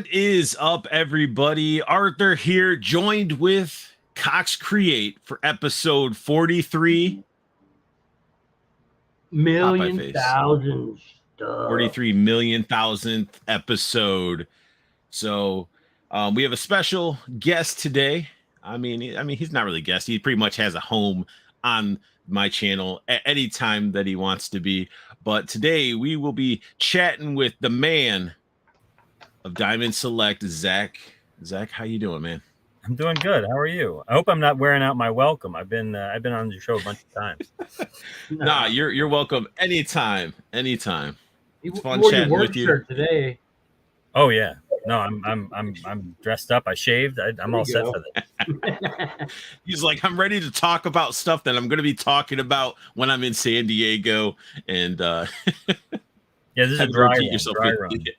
What is up, everybody? Arthur here, joined with Cox Create for episode 43. Popeye Million face. thousand stuff. 43 million thousandth episode. So we have a special guest today. I mean, he's not really a guest. He pretty much has a home on my channel at any time that he wants to be. But today we will be chatting with the man of Diamond Select, Zach. Zach, how you doing, man? I'm doing good. How are you? I hope I'm not wearing out my welcome. I've been on your show a bunch of times. Nah, you're welcome anytime. It's fun wore chatting your work with you. shirt today. Oh yeah. No, I'm dressed up. I shaved. I'm all set for this. He's like, I'm ready to talk about stuff that I'm going to be talking about when I'm in San Diego. And yeah, this is a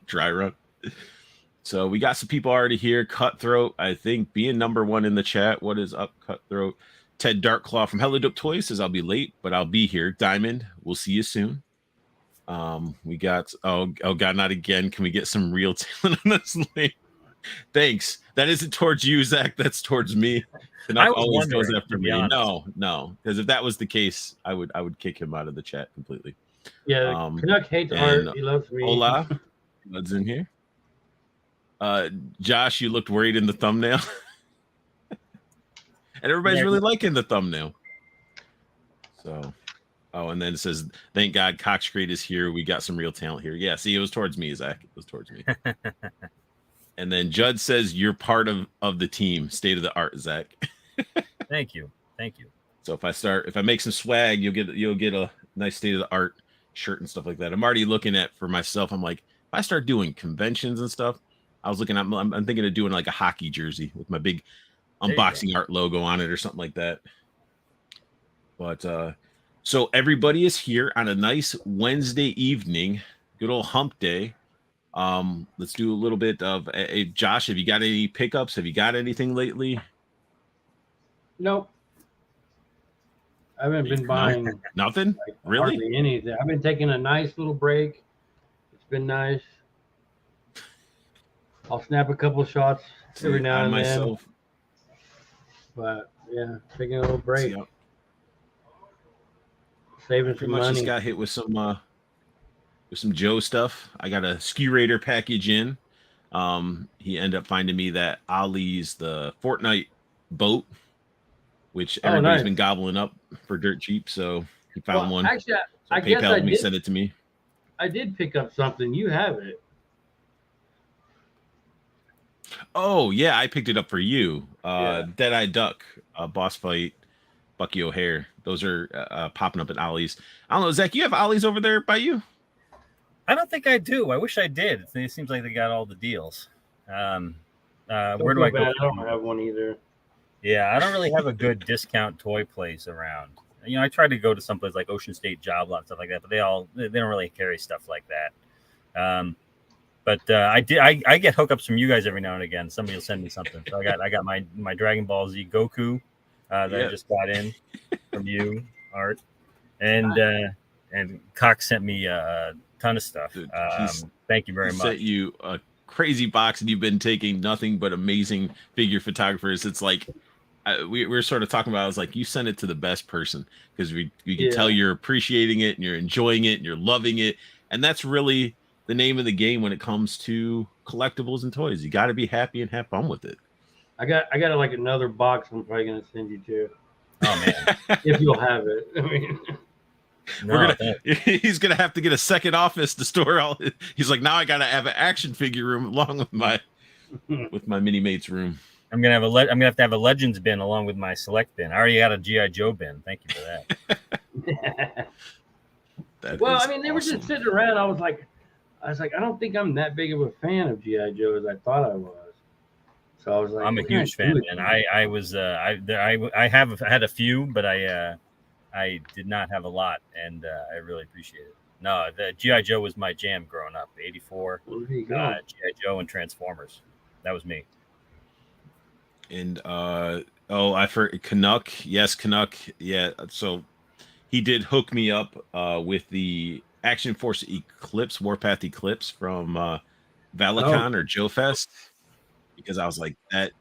dry run. So we got some people already here. Cutthroat, I think, being number one in the chat. What is up, Cutthroat? Ted Darkclaw from Hello Dope Toys says I'll be late, but I'll be here. Diamond, we'll see you soon. We got oh god, not again. Can we get some real talent on this link? Thanks. That isn't towards you, Zach. That's towards me. Canuck always goes after me. No, because if that was the case, I would kick him out of the chat completely. Yeah, Canuck hates art. He loves me. Hola, what's in here? Josh, you looked worried in the thumbnail. And everybody's really liking the thumbnail. So, and then it says, thank God Cox Create is here. We got some real talent here. Yeah, see, it was towards me, Zach. It was towards me. And then Judd says, you're part of the team. State of the art, Zach. Thank you. So if I make some swag, you'll get a nice state of the art shirt and stuff like that. I'm already looking at for myself. I'm like, if I start doing conventions and stuff, I'm thinking of doing like a hockey jersey with my big unboxing art logo on it or something like that. But so everybody is here on a nice Wednesday evening, good old hump day. Let's do a little bit of Josh, have you got any pickups? Have you got anything lately? Nope. I haven't been buying nothing. Like, really? Hardly anything. I've been taking a nice little break. It's been nice. I'll snap a couple shots every now and then. But yeah, taking a little break. Saving some money. Just got hit with some Joe stuff. I got a Ski Raider package in. He ended up finding me that Ollie's the Fortnite boat, which everybody's been gobbling up for dirt cheap. So he found one. Actually, I guess PayPal me, sent it to me. I did pick up something. You have it. Oh yeah, I picked it up for you. Dead-Eye Duck, boss fight, Bucky O'Hare. Those are popping up at Ollie's. I don't know, Zach, you have Ollie's over there by you? I don't think I do. I wish I did. It seems like they got all the deals. Where do I go? I don't have one either. Yeah, I don't really have a good discount toy place around. You know, I tried to go to someplace like Ocean State Job Lot and stuff like that, but they don't really carry stuff like that. But I get hookups from you guys every now and again. Somebody will send me something. So I got my Dragon Ball Z Goku that I just got in from you, Art, and Cox sent me a ton of stuff. Dude, thank you very much. Sent you a crazy box, and you've been taking nothing but amazing figure photographers. It's like we were sort of talking about. I was like, you sent it to the best person because we can tell you're appreciating it and you're enjoying it and you're loving it, and that's really the name of the game when it comes to collectibles and toys. You got to be happy and have fun with it. I got like another box I'm probably gonna send you to. Oh man, if you'll have it. I mean, he's gonna have to get a second office to store all. He's like, now I gotta have an action figure room along with my mini mates room. I'm gonna have to have a Legends bin along with my Select bin. I already got a GI Joe bin. Thank you for that. Well, I mean, they were just sitting around. I was like, I don't think I'm that big of a fan of GI Joe as I thought I was. So I was like, I'm a huge fan, and I have had a few, but I did not have a lot, and I really appreciate it. No, the GI Joe was my jam growing up. '84, GI Joe and Transformers. That was me. And I forgot Canuck. Yes, Canuck. Yeah. So he did hook me up with the Action Force Eclipse, Warpath Eclipse from Valicon or Joe Fest, because I was like that.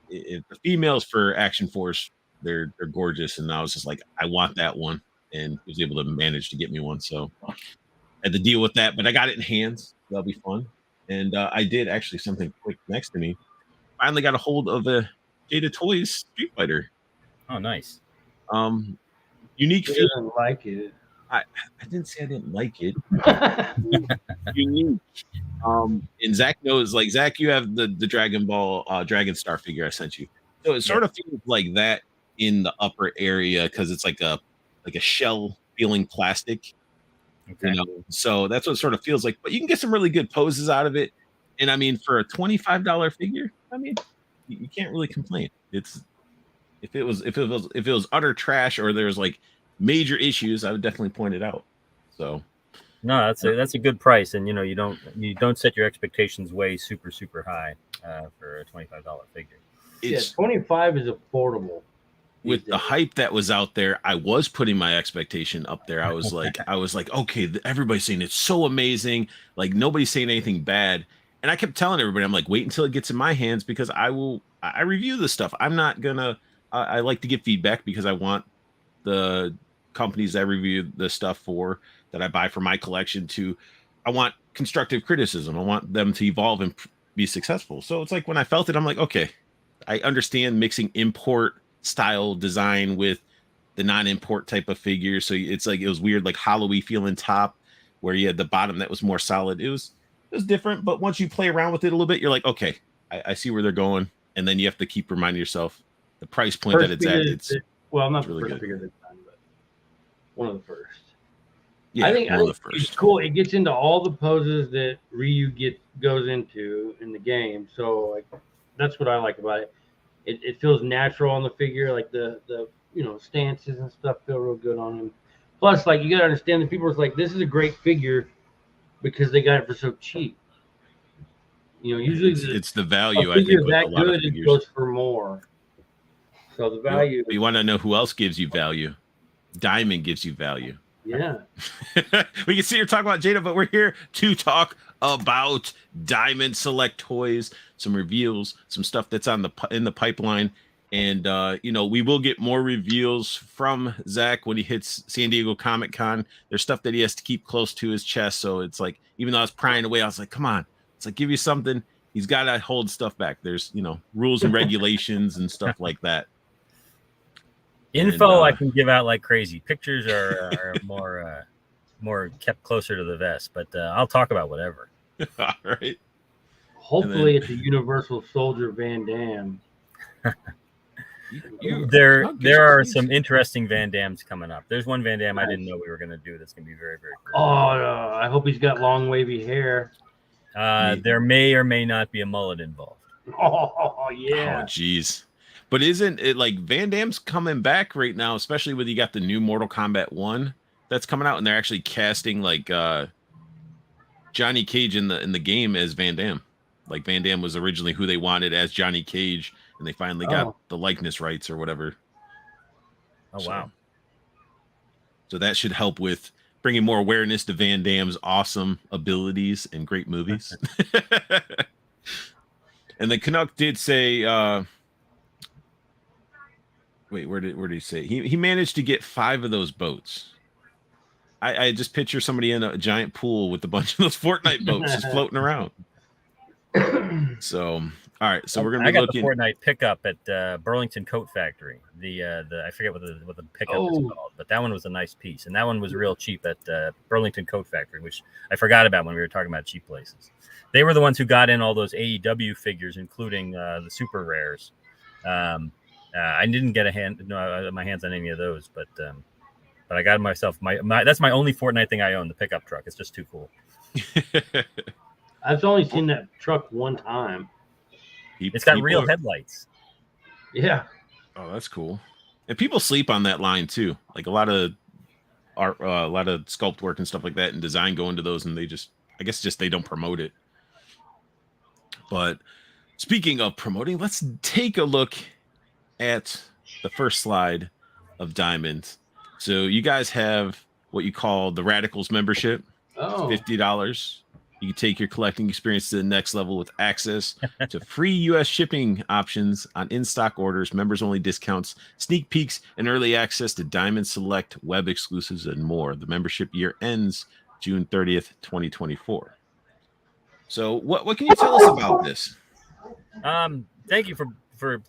If the females for Action Force, they're gorgeous, and I was just like, I want that one, and was able to manage to get me one. So I had to deal with that, but I got it in hands. That'll be fun. And I did actually something quick next to me. Finally got a hold of a Jada Toys Street Fighter. Oh, nice. Unique. I didn't like it. I didn't say I didn't like it. Unique. And Zach knows, like, Zach, you have the Dragon Ball Dragon Star figure I sent you. So it sort of feels like that in the upper area because it's like a shell feeling plastic. Okay. You know, so that's what it sort of feels like. But you can get some really good poses out of it. And I mean, for a $25 figure, I mean, you can't really complain. It's if it was utter trash or there's like major issues, I would definitely point it out. So no, that's a good price, and you don't set your expectations way super high for a $25 figure. It's 25 is affordable. With the hype that was out there, I was putting my expectation up there. I was like, okay, everybody's saying it's so amazing. Like nobody's saying anything bad. And I kept telling everybody, I'm like, wait until it gets in my hands because I review this stuff. I'm not gonna, I like to get feedback because I want the companies I review the stuff for that I buy for my collection I want constructive criticism. I want them to evolve and be successful. So it's like when I felt it, I'm like, okay, I understand mixing import style design with the non-import type of figure. So it's like, it was weird, like hollowy feeling top where you had the bottom that was more solid. It was different, but once you play around with it a little bit, you're like, okay, I see where they're going. And then you have to keep reminding yourself the price point that it's at. It's not really the first good. figure they've done, but one of the first. Yeah, I think the first. It's cool. It gets into all the poses that Ryu goes into in the game. So like that's what I like about it. It feels natural on the figure, like the stances and stuff feel real good on him. Plus, like you gotta understand that people are like, this is a great figure because they got it for so cheap. Usually it's the value. A I think figure with that a lot good, of figures. It goes for more. So the value. You want to know who else gives you value? Diamond gives you value. Yeah. We can see you're talking about Jada, but we're here to talk about Diamond Select Toys, some reveals, some stuff that's in the pipeline. And we will get more reveals from Zach when he hits San Diego Comic-Con. There's stuff that he has to keep close to his chest. So it's like, even though I was prying away, I was like, come on. It's like, give you something. He's got to hold stuff back. There's, rules and regulations and stuff like that. Info I can give out like crazy. Pictures are more kept closer to the vest, but I'll talk about whatever. All right. Hopefully, it's a Universal Soldier Van Damme. There are some interesting Van Dammes coming up. There's one Van Damme I didn't know we were going to do that's going to be very, very cool. Oh, no. I hope he's got long, wavy hair. There may or may not be a mullet involved. Oh, yeah. Oh, geez. But isn't it like Van Damme's coming back right now, especially with you got the new Mortal Kombat 1 that's coming out, and they're actually casting like Johnny Cage in the game as Van Damme. Like Van Damme was originally who they wanted as Johnny Cage, and they finally got the likeness rights or whatever. Oh, wow. So that should help with bringing more awareness to Van Damme's awesome abilities and great movies. And the Canuck did say, wait, where did he say? He managed to get 5 of those boats. I just picture somebody in a giant pool with a bunch of those Fortnite boats just floating around. So, all right. So we're gonna be looking. I got the Fortnite pickup at Burlington Coat Factory. The I forget what the pickup is called, but that one was a nice piece, and that one was real cheap at Burlington Coat Factory, which I forgot about when we were talking about cheap places. They were the ones who got in all those AEW figures, including the super rares. I didn't get my hands on any of those, but I got myself my that's my only Fortnite thing I own, the pickup truck. It's just too cool. I've only seen that truck one time. It's got real headlights. Yeah. Oh, that's cool. And people sleep on that line too. Like a lot of art, a lot of sculpt work and stuff like that, and design go into those, and they they don't promote it. But speaking of promoting, let's take a look at the first slide of Diamond. So you guys have what you call the Radicals membership. Oh. $50. You can take your collecting experience to the next level with access to free U.S. shipping options on in-stock orders, members-only discounts, sneak peeks, and early access to Diamond Select web exclusives and more. The membership year ends June 30th, 2024. So what can you tell us about this? Thank you for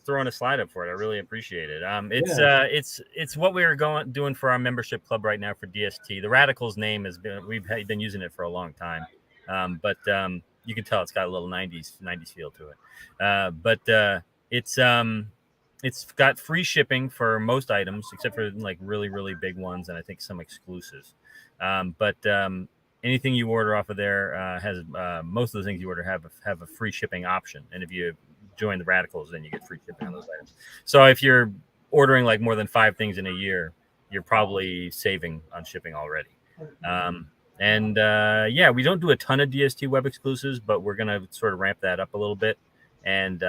throwing a slide up for it. I really appreciate it. It's what we are doing for our membership club right now for DST. The Radicals name we've been using it for a long time. But you can tell it's got a little 90s feel to it. It's got free shipping for most items except for like really, really big ones and I think some exclusives. Anything you order off of there has most of the things you order have a free shipping option. And if you join the Radicals, then you get free shipping on those items. So if you're ordering like more than 5 things in a year, you're probably saving on shipping already. We don't do a ton of DST web exclusives, but we're going to sort of ramp that up a little bit. And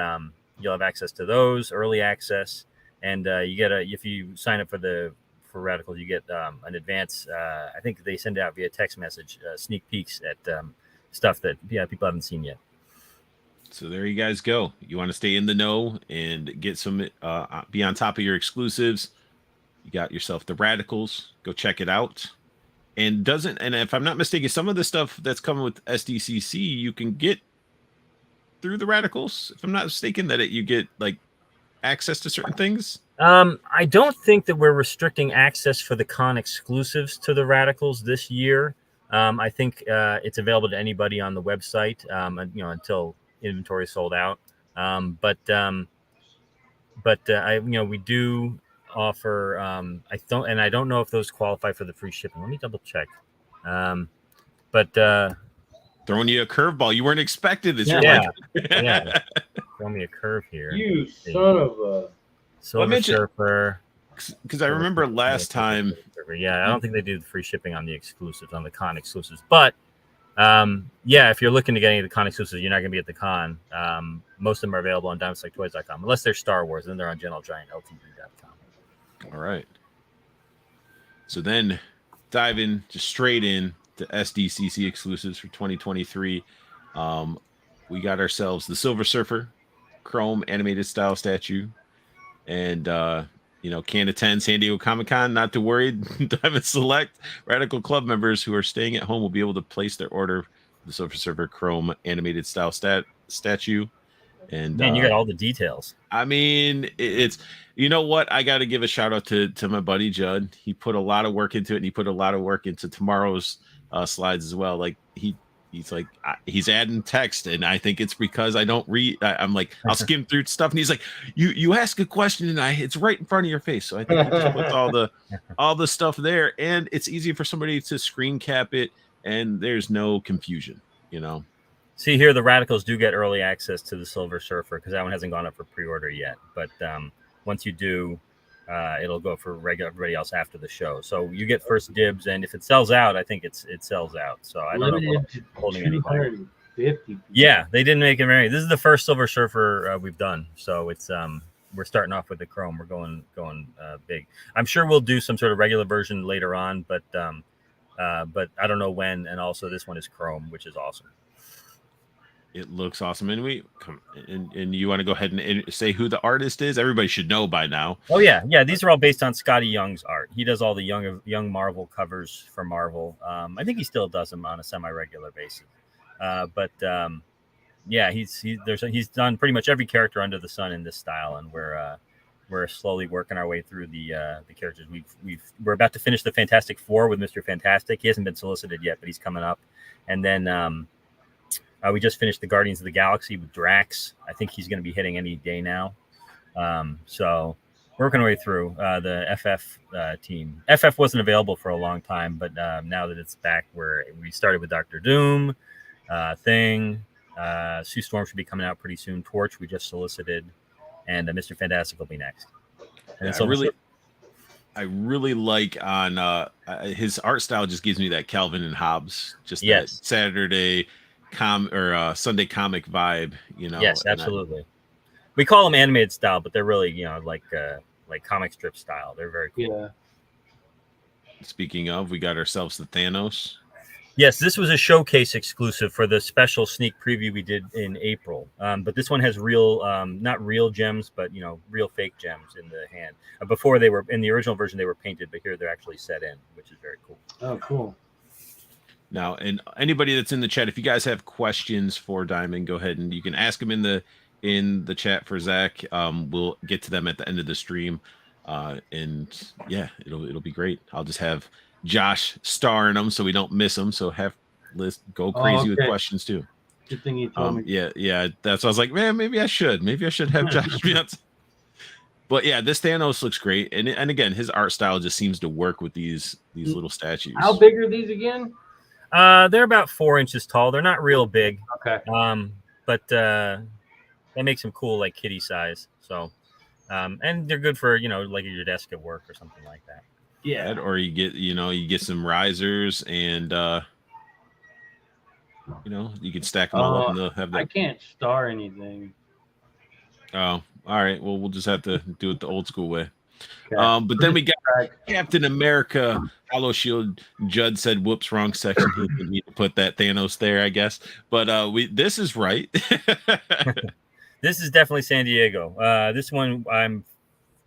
you'll have access to those, early access. And you get if you sign up for Radicals, you get an advance. I think they send out via text message sneak peeks at stuff that people haven't seen yet. So there you guys go. You want to stay in the know and get some, be on top of your exclusives. You got yourself the Radicals. Go check it out. And if I'm not mistaken, some of the stuff that's coming with SDCC, you can get through the Radicals. If I'm not mistaken, you get like access to certain things. I don't think that we're restricting access for the con exclusives to the Radicals this year. I think it's available to anybody on the website, until inventory is sold out. We do offer. I don't know if those qualify for the free shipping. Let me double check. Throwing you a curveball. You weren't expected this. Yeah. Throw me a curve here. You son of a Silver Surfer. Because I remember last time. Yeah, I don't think they do the free shipping on the exclusives, on the con exclusives. But if you're looking to get any of the con exclusives, you're not going to be at the con. Most of them are available on DiamondSelectToys.com, unless they're Star Wars, then they're on GeneralGiantLTD.com. All right. So then diving just straight in to SDCC exclusives for 2023. We got ourselves the Silver Surfer Chrome animated style statue. And, Canada 10, San Diego Comic-Con, not to worry. Diamond Select Radical Club members who are staying at home will be able to place their order for the Silver Surfer Chrome animated style statue. And man, you got all the details. I mean, it's, you know what? I got to give a shout out to my buddy Judd. He put a lot of work into it, and he put a lot of work into tomorrow's slides as well. Like he's adding text, and I think it's because I don't read. I'm like, I'll skim through stuff, and he's like, you ask a question, and it's right in front of your face. So I think he just puts all the stuff there, and it's easy for somebody to screen cap it, and there's no confusion, See here, the Radicals do get early access to the Silver Surfer because that one hasn't gone up for pre-order yet. But once you do, it'll go for everybody else after the show. So you get first dibs, and if it sells out, I think it sells out. So I don't know if holding anybody. Yeah, they didn't make it very. This is the first Silver Surfer we've done, so it's we're starting off with the Chrome. We're going big. I'm sure we'll do some sort of regular version later on, but I don't know when. And also, this one is Chrome, which is awesome. It looks awesome, and and you want to go ahead and say who the artist is? Everybody should know by now. Oh yeah. These are all based on Scotty Young's art. He does all the young Marvel covers for Marvel. I think he still does them on a semi-regular basis. He's done pretty much every character under the sun in this style, and we're slowly working our way through the characters. We're about to finish the Fantastic Four with Mr. Fantastic. He hasn't been solicited yet, but he's coming up, and then. We just finished the Guardians of the Galaxy with Drax. I think he's going to be hitting any day now. So working our way through the FF team. FF wasn't available for a long time, but now that it's back, we started with Dr. Doom, Thing, Sue Storm should be coming out pretty soon. Torch we just solicited, and Mr. Fantastic will be next. And I really like on his art style. Just gives me that Calvin and Hobbes, just that Saturday Sunday comic vibe, Yes, absolutely. We call them animated style, but they're really, like comic strip style. They're very cool. Yeah. Speaking of, we got ourselves the Thanos. Yes, this was a showcase exclusive for the special sneak preview we did in April. But this one has real, not real gems, but real fake gems in the hand. Before they were in the original version, they were painted, but here they're actually set in, which is very cool. Oh, cool. Now, and anybody that's in the chat, if you guys have questions for Diamond, go ahead and you can ask them in the chat for Zach. We'll get to them at the end of the stream, and yeah, it'll be great. I'll just have Josh starring them so we don't miss them. So have Liz go crazy with questions too. Good thing you told me. Yeah. That's why I was like, man, maybe I should have Josh be on. But yeah, this Thanos looks great, and again, his art style just seems to work with these little statues. How big are these again? They're about 4 inches tall. They're not real big. Okay. But that makes them cool, like kitty size. So, and they're good for like at your desk at work or something like that. Yeah. Or you get some risers and you can stack them all up and they'll have that. I can't star anything. Oh, all right. Well, we'll just have to do it the old school way. Okay. But then we got Captain America Hollow Shield. Judd said, "Whoops, wrong section." He didn't need to put that Thanos there, I guess. But this is right. This is definitely San Diego. This one I'm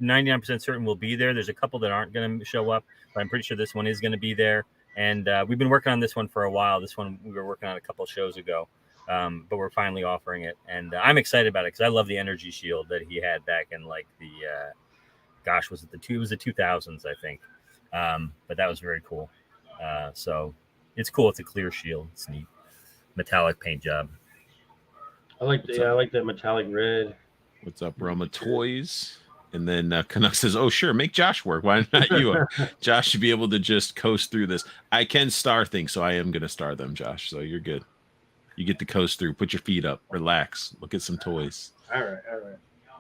99% certain will be there. There's a couple that aren't going to show up, but I'm pretty sure this one is going to be there. And we've been working on this one for a while. This one we were working on a couple shows ago, but we're finally offering it. And I'm excited about it because I love the energy shield that he had back in like the, it was the 2000s, I think. But that was very cool. So it's cool. It's a clear shield. It's neat. Metallic paint job. I like that metallic red. What's up, Roma Toys? And then Canuck says, "Oh, sure, make Josh work. Why not you? Josh should be able to just coast through this. I can star things, so I am going to star them, Josh. So you're good. You get to coast through. Put your feet up. Relax. Look at some toys. All right.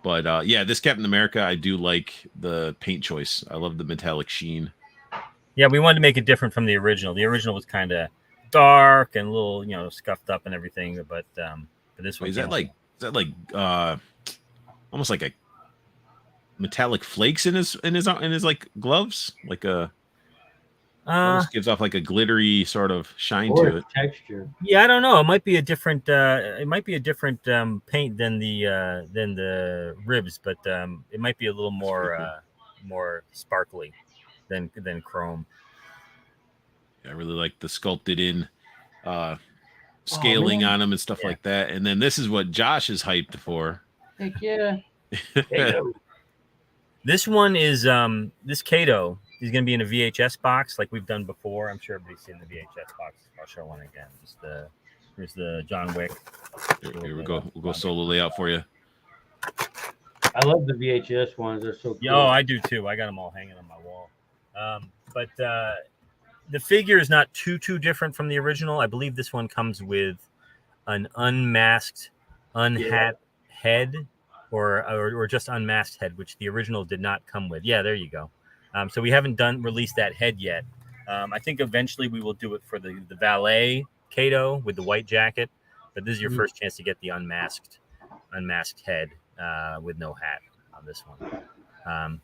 But yeah, this Captain America, I do like the paint choice. I love the metallic sheen. Yeah, we wanted to make it different from the original. The original was kind of dark and a little, scuffed up and everything. But this one is that like almost like a metallic flakes in his like gloves, like almost gives off like a glittery sort of shine to it. Texture. Yeah, I don't know. It might be a different paint than the ribs, but it might be a little more sparkly than chrome. Yeah, I really like the sculpted in scaling on them and stuff like that. And then this is what Josh is hyped for. Heck yeah. This one is this Kato is going to be in a VHS box like we've done before. I'm sure everybody's seen the VHS box. I'll show one again. Here's the John Wick. Here we go. We'll go solo layout for you. I love the VHS ones. They're so cool. I do too. I got them all hanging on my wall. But the figure is not too different from the original. I believe this one comes with an unmasked, unhat head. Or just unmasked head, which the original did not come with. Yeah, there you go. So we haven't released that head yet. I think eventually we will do it for the valet Kato with the white jacket, but this is your first chance to get the unmasked head with no hat on this one. And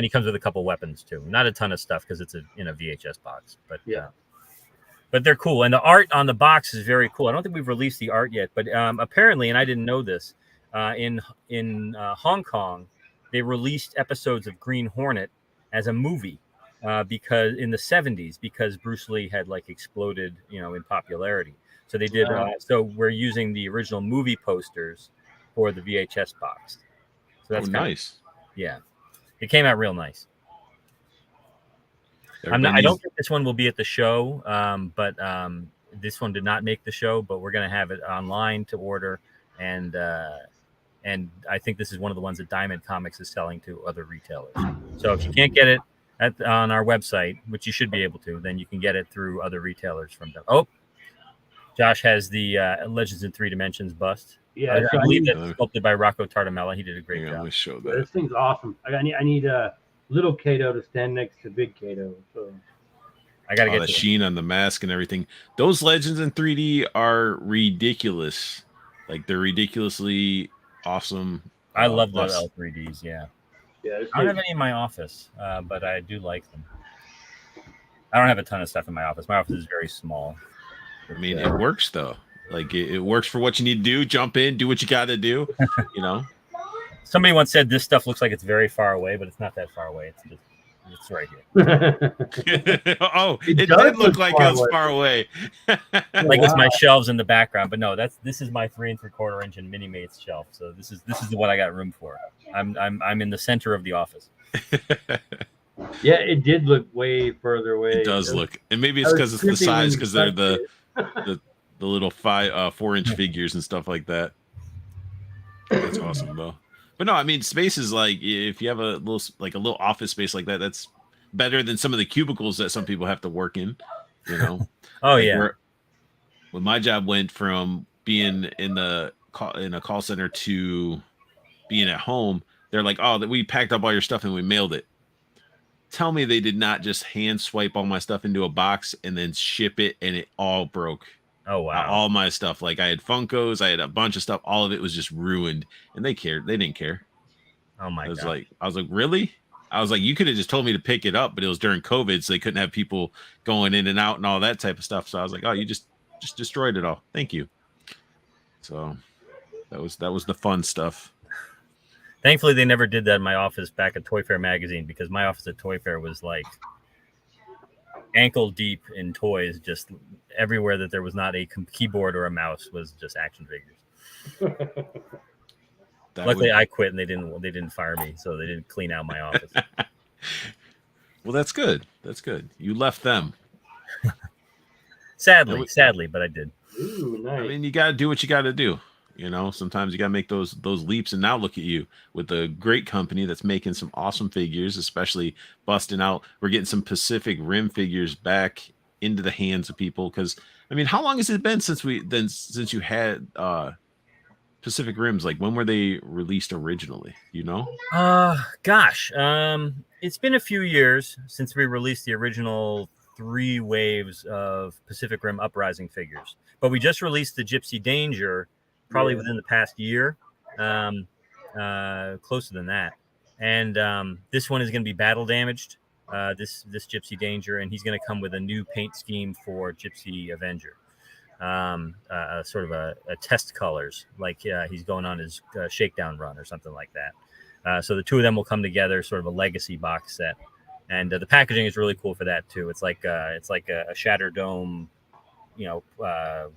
he comes with a couple weapons too. Not a ton of stuff because it's in a VHS box, but but they're cool. And the art on the box is very cool. I don't think we've released the art yet, but apparently, and I didn't know this. In Hong Kong, they released episodes of Green Hornet as a movie because in the 70s, because Bruce Lee had like exploded, in popularity. So they did. So we're using the original movie posters for the VHS box. So that's nice. Yeah, it came out real nice. I don't think this one will be at the show, but this one did not make the show. But we're going to have it online to order, and I think this is one of the ones that Diamond Comics is selling to other retailers. So if you can't get it on our website, which you should be able to, then you can get it through other retailers from them. Oh, Josh has the Legends in 3 Dimensions bust. Yeah, I believe that's sculpted by Rocco Tartamella. He did a great job. I'm gonna show that. This thing's awesome. I need a little Kato to stand next to big Kato. So I gotta get the sheen on the mask and everything. Those Legends in 3D are ridiculous. Like they're ridiculously awesome. I love those L3Ds. Yeah. I don't have any in my office, but I do like them. I don't have a ton of stuff in my office. My office is very small. I mean, it works though. Like it works for what you need to do. Jump in, do what you got to do. You know. Somebody once said this stuff looks like it's very far away, but it's not that far away. It's right here. Oh, it does did look look like far it was away. far away. Like it's my shelves in the background, but no, this is my 3 3/4 inch and Mini Mates shelf. So this is what I got room for. I'm in the center of the office. Yeah, it did look way further away. It does look, and maybe it's because it's the size, because they're the little 4-inch figures and stuff like that. That's awesome though. But no, I mean, space is like, if you have a little office space like that, that's better than some of the cubicles that some people have to work in. You know. Oh yeah. When my job went from being in a call center to being at home, they're like, "Oh, that we packed up all your stuff and we mailed it." Tell me they did not just hand swipe all my stuff into a box and then ship it, and it all broke. Oh wow. All my stuff, like I had Funkos, I had a bunch of stuff, all of it was just ruined, and they didn't care. Oh my God. I was like, really? I was like, you could have just told me to pick it up, but it was during COVID, so they couldn't have people going in and out and all that type of stuff. So I was like, oh, you just destroyed it all. Thank you. So that was the fun stuff. Thankfully, they never did that in my office back at Toy Fair magazine, because my office at Toy Fair was like ankle deep in toys. Just everywhere that there was not a keyboard or a mouse was just action figures. Luckily, I quit and they didn't fire me, so they didn't clean out my office. Well, that's good. That's good. You left them. Sadly, but I did. Ooh, nice. I mean, you got to do what you got to do. You know, sometimes you got to make those leaps. And now look at you with a great company that's making some awesome figures, especially busting out. We're getting some Pacific Rim figures back into the hands of people. Because I mean, how long has it been since you had Pacific Rims? Like, when were they released originally? You know? Gosh, it's been a few years since we released the original 3 waves of Pacific Rim Uprising figures, but we just released the Gypsy Danger probably within the past year, closer than that. And this one is going to be battle damaged, this Gypsy Danger, and he's going to come with a new paint scheme for Gypsy Avenger. Sort of a test colors, like he's going on his shakedown run or something like that. So the two of them will come together, sort of a legacy box set, and the packaging is really cool for that too. It's like a Shatter Dome,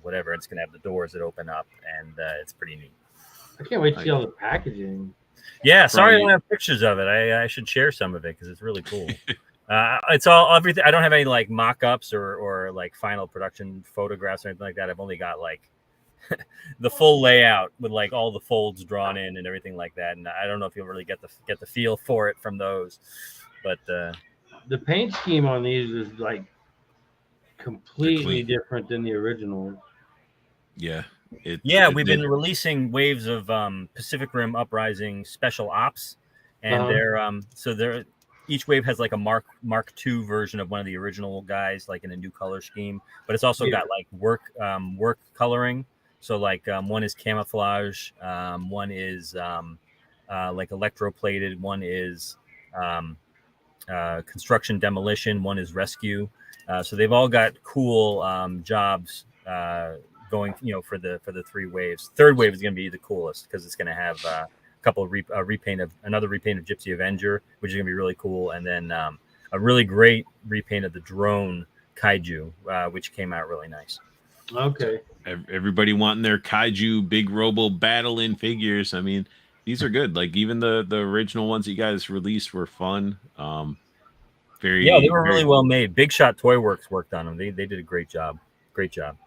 whatever. It's gonna have the doors that open up, and it's pretty neat. I can't wait to see all the packaging. Yeah, sorry I don't have pictures of it. I should share some of it because it's really cool. It's all everything. I don't have any like mock-ups or like final production photographs or anything like that. I've only got like the full layout with like all the folds drawn in and everything like that. And I don't know if you'll really get the feel for it from those. But the paint scheme on these is like completely different than the original. Yeah. We've been releasing waves of Pacific Rim Uprising Special Ops, and they're each wave has like a Mark II version of one of the original guys, like in a new color scheme, but it's also got like work coloring. So like one is camouflage, one is like electroplated, one is construction demolition, one is rescue. So they've all got cool jobs going, for the 3 waves. 3rd wave is going to be the coolest because it's going to have a couple of repaint of Gypsy Avenger, which is going to be really cool, and then a really great repaint of the drone Kaiju, which came out really nice. Okay. Everybody wanting their Kaiju big robo battle-in figures. I mean, these are good. Like, even the original ones that you guys released were fun. They were really well made. Big Shot Toy Works worked on them. They did a great job. Great job.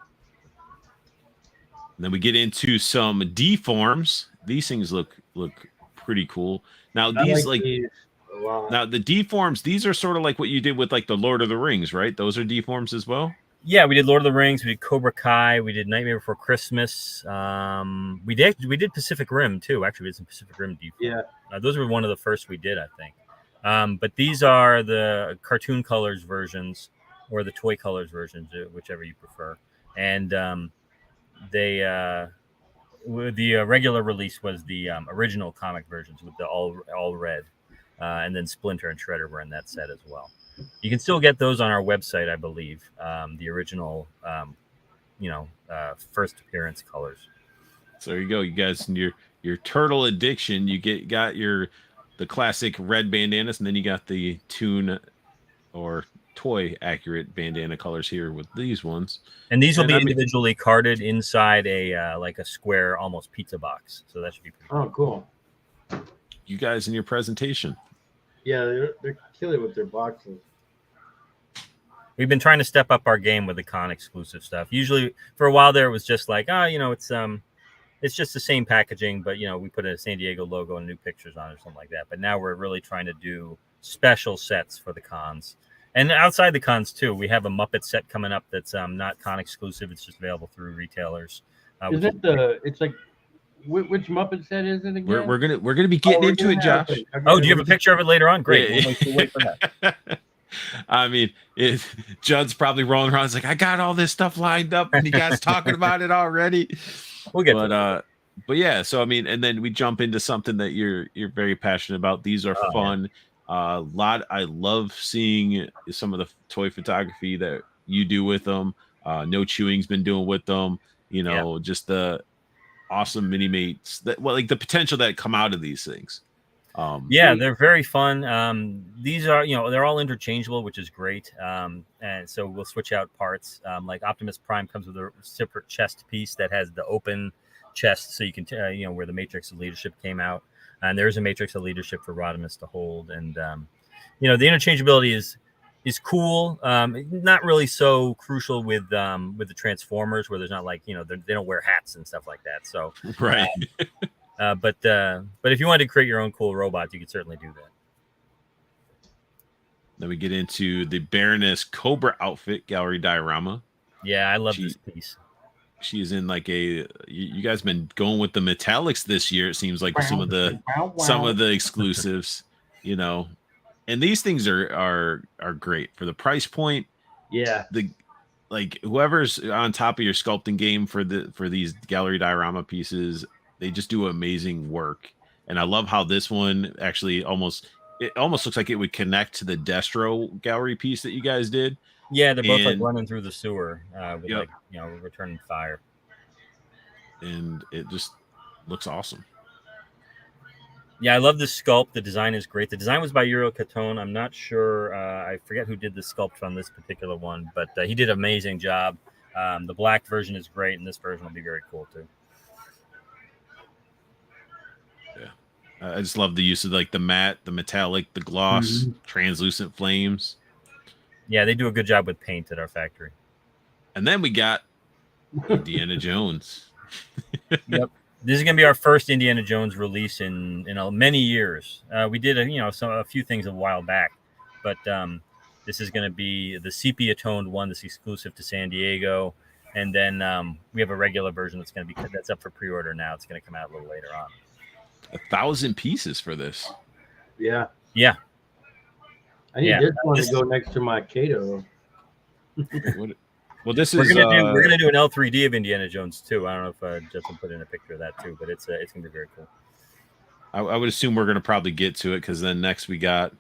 And then we get into some deforms. These things look pretty cool. Now these now the deforms, these are sort of like what you did with like the Lord of the Rings, right? Those are deforms as well. Yeah, we did Lord of the Rings, we did Cobra Kai, we did Nightmare Before Christmas. We did Pacific Rim too. Actually, we did some Pacific Rim deforms. Yeah, those were one of the first we did, I think. But these are the cartoon colors versions or the toy colors versions, whichever you prefer. And the regular release was the original comic versions with the all red, and then Splinter and Shredder were in that set as well. You can still get those on our website, I believe. The original first appearance colors. So there you go, you guys, and your turtle addiction. You got the classic red bandanas, and then you got the tune or toy accurate bandana colors here with these ones. And these will be individually carded inside a like a square, almost pizza box. So that should be pretty cool. Oh, cool. You guys in your presentation. Yeah, they're killing with their boxes. We've been trying to step up our game with the con exclusive stuff. Usually, for a while there, it was just like, it's just the same packaging, but we put a San Diego logo and new pictures on it or something like that. But now we're really trying to do special sets for the cons, and outside the cons too. We have a Muppet set coming up that's not con exclusive. It's just available through retailers. Is it it's like which Muppet set is it again? We're gonna be getting into it, Josh. Okay. Oh, do you have a picture of it later on? Great. Yeah. We'll wait for that. I mean, Judd's probably rolling around. He's like, I got all this stuff lined up, and you guys talking about it already. We'll get but yeah. So I mean, and then we jump into something that you're very passionate about. These are fun. Yeah. I love seeing some of the toy photography that you do with them. No Chewing's been doing with them. Just the awesome mini mates like the potential that come out of these things. They're very fun. These are, they're all interchangeable, which is great. And so we'll switch out parts. Like Optimus Prime comes with a separate chest piece that has the open chest, so you can, where the Matrix of Leadership came out. And there's a Matrix of Leadership for Rodimus to hold. And, the interchangeability is cool. Not really so crucial with the Transformers, where there's not like, they don't wear hats and stuff like that. So, right. But if you wanted to create your own cool robots, you could certainly do that. Then we get into the Baroness Cobra outfit gallery diorama. Yeah, I love this piece. She is in like you guys been going with the metallics this year. It seems like with some of the exclusives, and these things are great for the price point. Yeah. Whoever's on top of your sculpting game for these gallery diorama pieces, they just do amazing work. And I love how this one actually almost looks like it would connect to the Destro gallery piece that you guys did. Yeah, they're both like running through the sewer with returning fire. And it just looks awesome. Yeah, I love this sculpt. The design is great. The design was by Euro Catone. I'm not sure. I forget who did the sculpt on this particular one, but he did an amazing job. The black version is great, and this version will be very cool too. I just love the use of like the matte, the metallic, the gloss, translucent flames. Yeah, they do a good job with paint at our factory. And then we got Indiana Jones. Yep, this is gonna be our first Indiana Jones release in many years. We did a few things a while back, but this is gonna be the sepia toned one that's exclusive to San Diego, and then we have a regular version that's up for pre-order now. It's gonna come out a little later on. 1,000 pieces for this. Yeah. Yeah. I need this one to go next to my Kato. Well, this we're gonna do an L3D of Indiana Jones too. I don't know if Justin put in a picture of that too, but it's gonna be very cool. I would assume we're gonna probably get to it because then next we got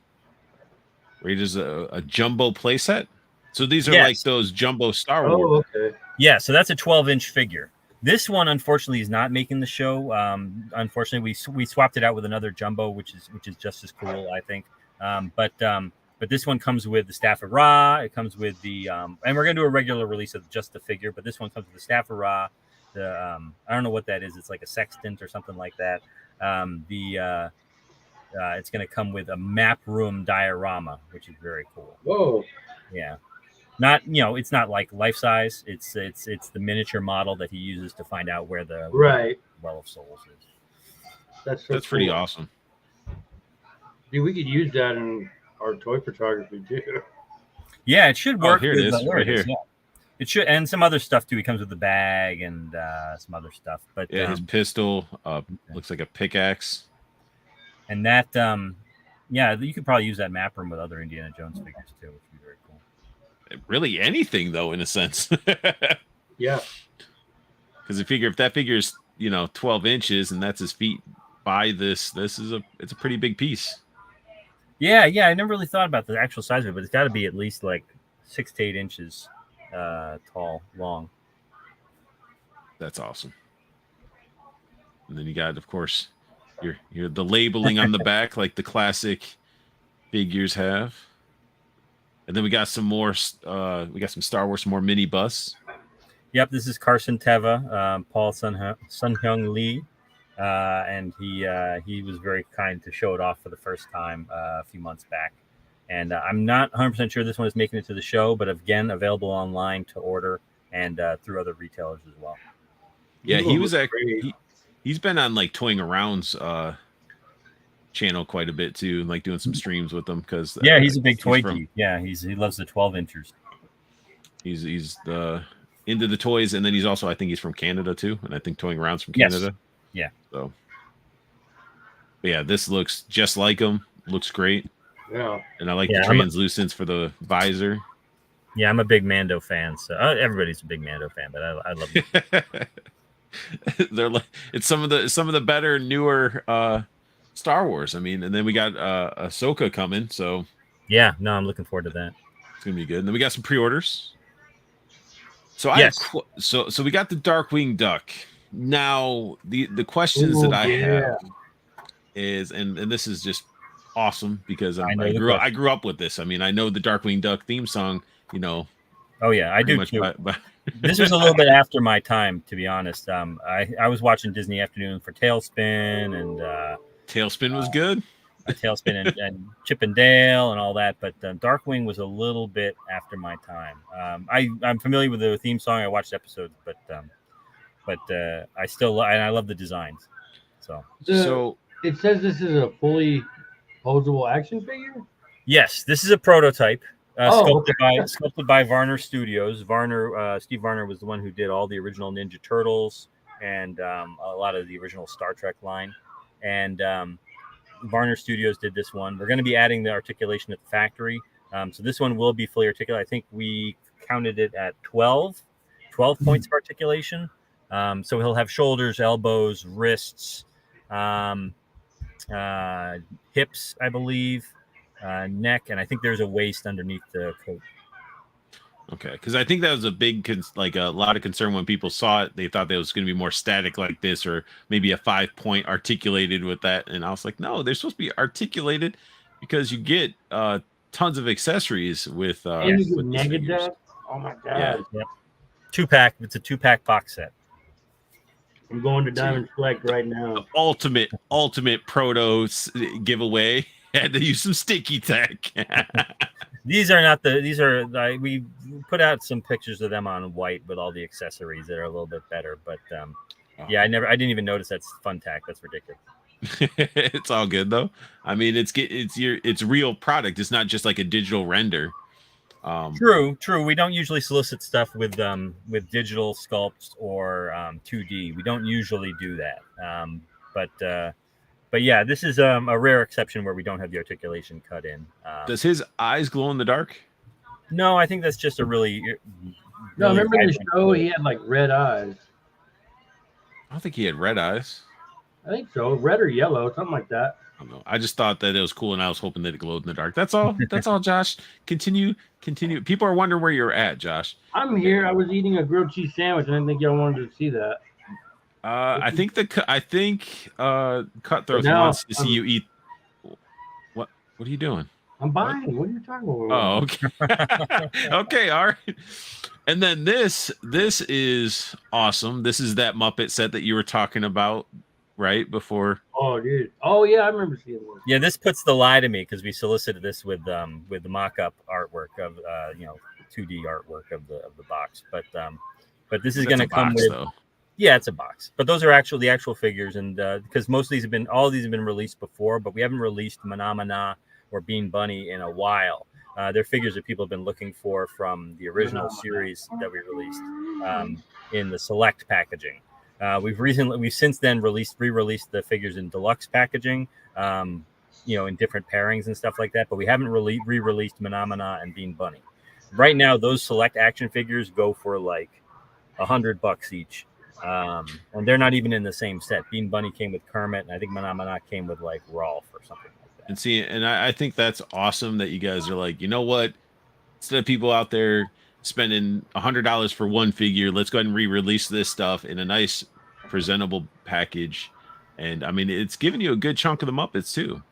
Raiders a jumbo playset. So these are like those jumbo Star Wars. Oh, okay. Yeah, so that's a 12-inch figure. This one, unfortunately, is not making the show. Unfortunately, we swapped it out with another jumbo, which is just as cool, I think. But this one comes with the Staff of Ra. It comes with the and we're gonna do a regular release of just the figure, but this one comes with the Staff of Ra. I don't know what that is. It's like a sextant or something like that. It's gonna come with a map room diorama, which is very cool. Whoa. Yeah. Not it's not like life size. It's the miniature model that he uses to find out where the Well of Souls is. That's cool. Pretty awesome. Dude, we could use that in our toy photography too. Yeah, it should work. Here it is, right here. Yeah. It should, and some other stuff too. He comes with the bag and some other stuff. But his pistol looks like a pickaxe. And that, you could probably use that map room with other Indiana Jones figures too, which would be very cool. Really anything though, in a sense. Yeah. Because if that figure's 12 inches and that's his feet by this is it's a pretty big piece. Yeah, I never really thought about the actual size of it, but it's got to be at least like 6 to 8 inches tall, long. That's awesome. And then you got, of course, your the labeling on the back, like the classic figures have. And then we got some more. We got some Star Wars, some more mini bus. Yep, this is Carson Teva, Paul Sun Hyung Lee, and he was very kind to show it off for the first time a few months back. And I'm not 100% sure this one is making it to the show, but again, available online to order and through other retailers as well. Yeah, he was actually he's been on like Toying Around's channel quite a bit too, like doing some streams with them because he's a big toy geek. Yeah, he loves the 12 inchers. He's into the toys, and then he's also, I think he's from Canada too, and I think Toying Around's from Canada. Yeah. So, but yeah, this looks just like him. Looks great. Yeah. And I like the translucence for the visor. Yeah, I'm a big Mando fan, so everybody's a big Mando fan, but I love it. They're like, it's some of the better, newer Star Wars. I mean, and then we got Ahsoka coming, so yeah, no, I'm looking forward to that. It's gonna be good. And then we got some pre-orders. So so we got the Darkwing Duck. Now the questions that I have is, and this is just awesome because I grew up with this. I mean, I know the Darkwing Duck theme song. You know. Oh yeah, I do too. This was a little bit after my time, to be honest. I was watching Disney Afternoon for Tailspin, and Tailspin was good. Tailspin and Chip and Dale and all that, but Darkwing was a little bit after my time. I'm familiar with the theme song. I watched episodes, but I still and I love the designs. So it says this is a fully posable action figure. Yes, this is a prototype. Sculpted by Varner Studios. Steve Varner was the one who did all the original Ninja Turtles and a lot of the original Star Trek line. And Varner Studios did this one. We're going to be adding the articulation at the factory. So this one will be fully articulated. I think we counted it at 12 points of articulation. So he'll have shoulders, elbows, wrists, hips, I believe. Neck, and I think there's a waist underneath the coat. Okay, because I think that was a big, a lot of concern when people saw it. They thought that it was going to be more static like this, or maybe a 5-point articulated with that. And I was like, no, they're supposed to be articulated because you get tons of accessories with. And you get Negaduck. Oh my god! Yeah. Yep. 2-pack. It's a 2-pack box set. I'm going to Diamond Select right now. Ultimate proto giveaway. Had to use some sticky tack. These are we put out some pictures of them on white with all the accessories that are a little bit better. But I didn't even notice that's fun tack. That's ridiculous. It's all good though. I mean, it's real product. It's not just like a digital render. True. We don't usually solicit stuff with digital sculpts or 2D. We don't usually do that. But yeah, this is a rare exception where we don't have the articulation cut in. Does his eyes glow in the dark? No, I think that's just a really no, remember the show? He had like red eyes. I don't think he had red eyes. I think so, red or yellow, something like that. I don't know. I just thought that it was cool, and I was hoping that it glowed in the dark. That's all. That's all, Josh. Continue. People are wondering where you're at, Josh. I'm here. I was eating a grilled cheese sandwich, and I didn't think y'all wanted to see that. I think Cutthroat wants to see you eat. What are you doing? I'm buying. What are you talking about? Oh, okay. Okay, all right. And then this is awesome. This is that Muppet set that you were talking about, right? Before. Oh, dude. Oh, yeah, I remember seeing this. Yeah, this puts the lie to me because we solicited this with the mock-up artwork of 2D artwork of the box, but this is going to come with. Though. Yeah, it's a box, but those are the actual figures, and because all of these have been released before, but we haven't released Manamana or Bean Bunny in a while. They're figures that people have been looking for from the original series that we released in the select packaging. We've since then re-released the figures in deluxe packaging, in different pairings and stuff like that, but we haven't re-released Manamana and Bean Bunny. Right now, those select action figures go for like $100 each. And they're not even in the same set. Bean Bunny came with Kermit, and I think Manamana came with like Rolf or something like that. And see, and I think that's awesome that you guys are like, you know what? Instead of people out there spending $100 for one figure. Let's go ahead and re-release this stuff in a nice, presentable package. And I mean, it's giving you a good chunk of the Muppets too.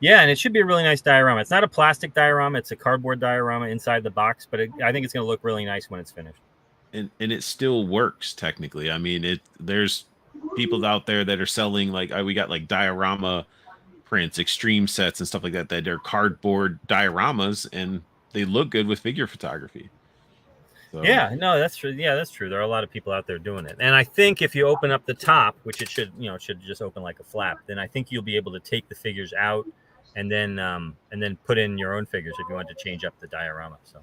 Yeah, and it should be a really nice diorama. It's not a plastic diorama; it's a cardboard diorama inside the box. But I think it's going to look really nice when it's finished. And it still works technically. I mean, there's people out there that are selling like we got like diorama prints, extreme sets, and stuff like that are cardboard dioramas, and they look good with figure photography. So. Yeah, no, that's true. Yeah, that's true. There are a lot of people out there doing it, and I think if you open up the top, which it should, it should just open like a flap, then I think you'll be able to take the figures out, and then put in your own figures if you want to change up the diorama. So.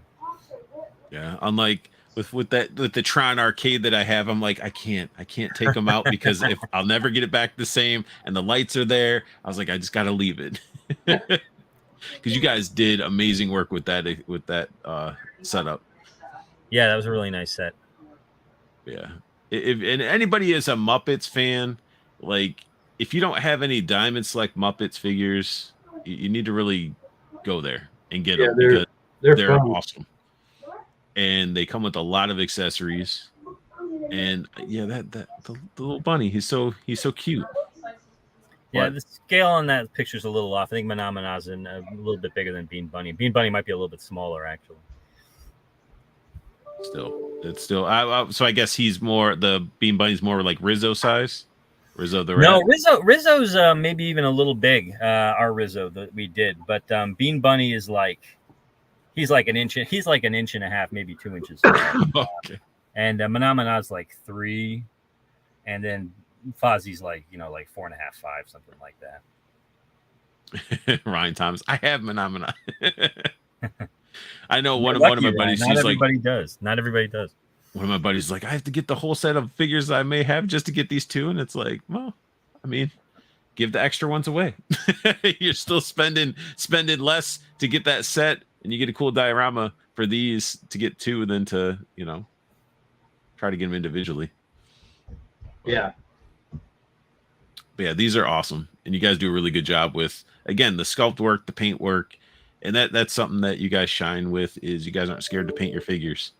Yeah, unlike with the Tron arcade that I have, I'm like I can't take them out because if I'll never get it back the same, and the lights are there. I was like, I just got to leave it because you guys did amazing work with that setup. Yeah, that was a really nice set. Yeah. If and anybody is a Muppets fan, like if you don't have any Diamond Select Muppets figures, you need to really go there and get them because they're awesome. And they come with a lot of accessories. And yeah, the little bunny, he's so cute. Yeah, the scale on that picture is a little off. I think Manamana's a little bit bigger than Bean Bunny. Bean Bunny might be a little bit smaller, actually. It's still. So I guess the Bean Bunny's more like Rizzo size. Rizzo the no Rizzo's maybe even a little big. Our Rizzo that we did, but Bean Bunny is he's like an inch. He's like an inch and a half, maybe 2 inches. Okay. And Manamana's like 3, and then Fozzie's like 4.5, 5, something like that. Ryan Thomas, I have Manamana. I know one of my buddies. Not everybody does. Not everybody does. One of my buddies is like, I have to get the whole set of figures I may have just to get these two, and it's like, well, I mean, give the extra ones away. You're still spending less to get that set, and you get a cool diorama for these to get two, than to try to get them individually. Yeah. But yeah, these are awesome, and you guys do a really good job with, again, the sculpt work, the paint work. And that's something that you guys shine with, is you guys aren't scared to paint your figures.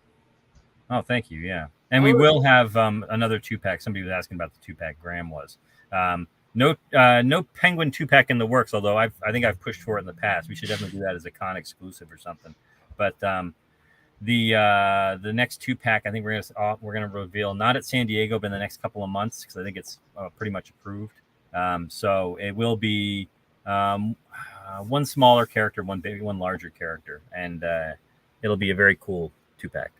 Oh, thank you. Yeah. And we will have another 2-pack. Somebody was asking about the 2-pack. Graham was. No Penguin 2-pack in the works, although I think I've pushed for it in the past. We should definitely do that as a con exclusive or something. But the next 2-pack, I think we're gonna reveal, not at San Diego, but in the next couple of months, because I think it's pretty much approved. So it will be one smaller character, one big, one larger character, and it'll be a very cool 2-pack.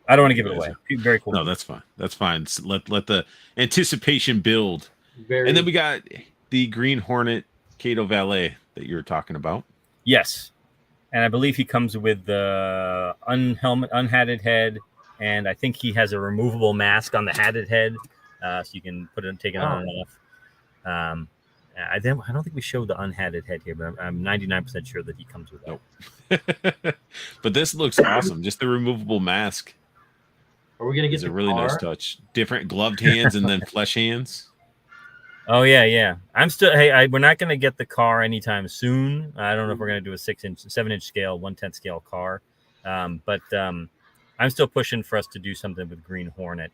I don't want to give it away. Very cool. No, that's fine. That's fine. So let the anticipation build. And then we got the Green Hornet Kato Valet that you were talking about. Yes, and I believe he comes with the unhatted head, and I think he has a removable mask on the hatted head, so you can take it on and off. I don't think we showed the unhatted head here, but I'm 99% sure that he comes with that. Nope. But this looks awesome. Just the removable mask. Are we gonna get a really nice touch? Different gloved hands and then flesh hands. Oh yeah. I'm still. Hey, we're not gonna get the car anytime soon. I don't know if we're gonna do a 7-inch scale, 1/10 scale car, but I'm still pushing for us to do something with Green Hornet,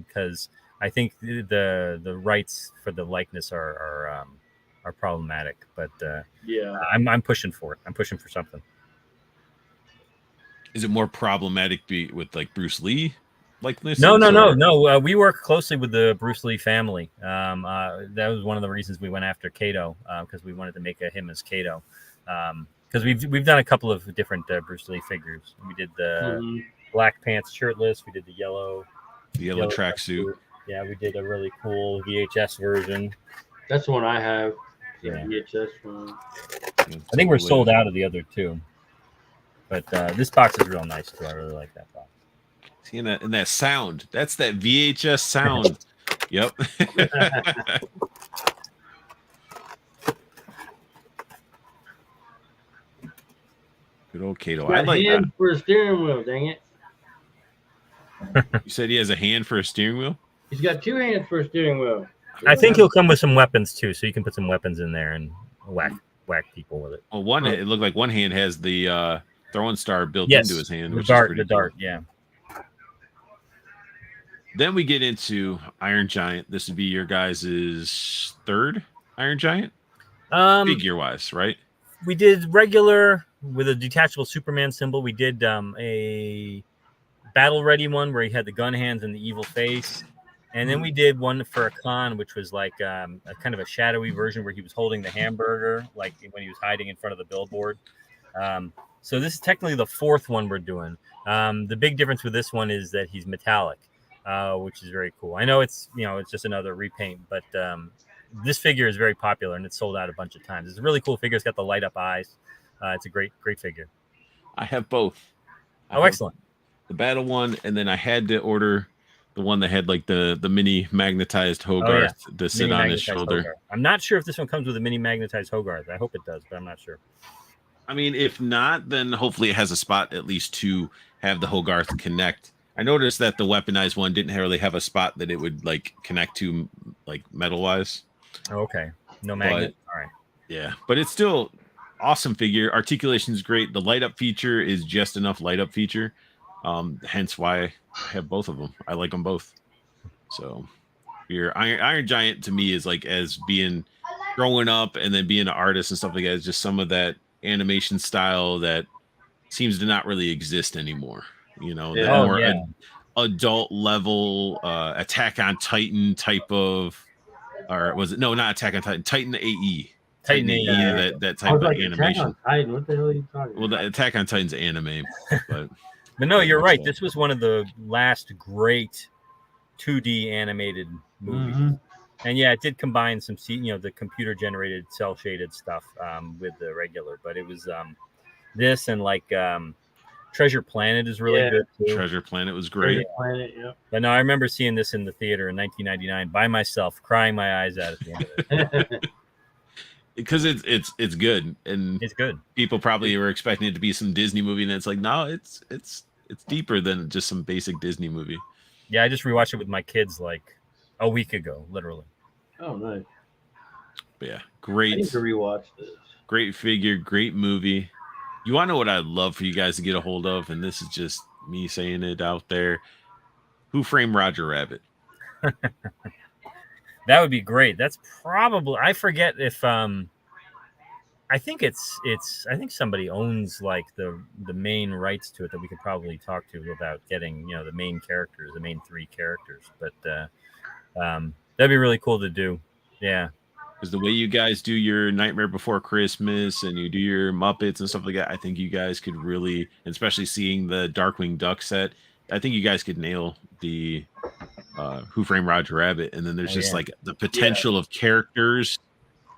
because I think the rights for the likeness are problematic. But yeah, I'm pushing for it. I'm pushing for something. Is it more problematic with like Bruce Lee likeness? No. We work closely with the Bruce Lee family. That was one of the reasons we went after Kato, because we wanted to make him as Kato. Because we've done a couple of different Bruce Lee figures. We did the black pants shirtless. We did the yellow tracksuit. Yeah, we did a really cool VHS version. That's the one I have. Yeah. VHS one. I think we're sold out of the other two. But this box is real nice too. I really like that box. See, and that sound. That's that VHS sound. Yep. Good old Kato. I like hand that. for a steering wheel, dang it. You said he has a hand for a steering wheel? He's got 2 hands for a steering wheel. I think he'll come with some weapons too, so you can put some weapons in there and whack people with it. Well, it looked like one hand has the throwing star built Yes, into his hand, the which dart, is pretty the dart, cool. yeah. Then we get into Iron Giant. This would be your guys' third Iron Giant, figure wise, right? We did regular with a detachable Superman symbol. We did a battle ready one where he had the gun hands and the evil face. And then we did one for a con, which was like a kind of a shadowy version where he was holding the hamburger, like when he was hiding in front of the billboard. So this is technically the fourth one we're doing. The big difference with this one is that he's metallic, which is very cool. I know it's just another repaint, but this figure is very popular and it's sold out a bunch of times. It's a really cool figure. It's got the light up eyes. It's a great figure. I have both. Excellent. The battle one, and then I had to order the one that had like the mini magnetized Hogarth to sit on his shoulder. Hogarth. I'm not sure if this one comes with a mini magnetized Hogarth. I hope it does, but I'm not sure. I mean, if not, then hopefully it has a spot at least to have the Hogarth connect. I noticed that the weaponized one didn't really have a spot that it would like connect to, like metal wise. Oh, okay, no magnet. All right. Yeah, but it's still awesome figure. Articulation is great. The light up feature is just enough light up feature. Hence why I have both of them. I like them both. So your Iron Giant to me is like as being growing up and then being an artist and stuff like that is just some of that animation style that seems to not really exist anymore. You know, that more adult level Attack on Titan type of, or was it not Attack on Titan, Titan AE. Titan AE, that type of animation. Titan, what the hell are you talking about? Well, the Attack on Titan's anime, but no, you're right. This was one of the last great 2D animated movies. Mm-hmm. And yeah, it did combine some, the computer generated cell shaded stuff with the regular, but it was this and like Treasure Planet is really good too. Treasure Planet was great. Treasure Planet, yeah. But no, I remember seeing this in the theater in 1999 by myself, crying my eyes out at the end of it. Because it's good, and it's good. People probably were expecting it to be some Disney movie, and it's like, no, it's deeper than just some basic Disney movie. Yeah, I just rewatched it with my kids like a week ago, literally. Oh, nice. But yeah, great. I need to rewatch this. Great figure, great movie. You want to know what I'd love for you guys to get a hold of, and this is just me saying it out there. Who Framed Roger Rabbit? That would be great. That's probably, I forget if I think I think somebody owns like the main rights to it that we could probably talk to about getting, the main characters, the main three characters. But that'd be really cool to do. Yeah. Because the way you guys do your Nightmare Before Christmas and you do your Muppets and stuff like that, I think you guys could really, especially seeing the Darkwing Duck set, I think you guys could nail the Who Framed Roger Rabbit. And then there's like the potential of characters,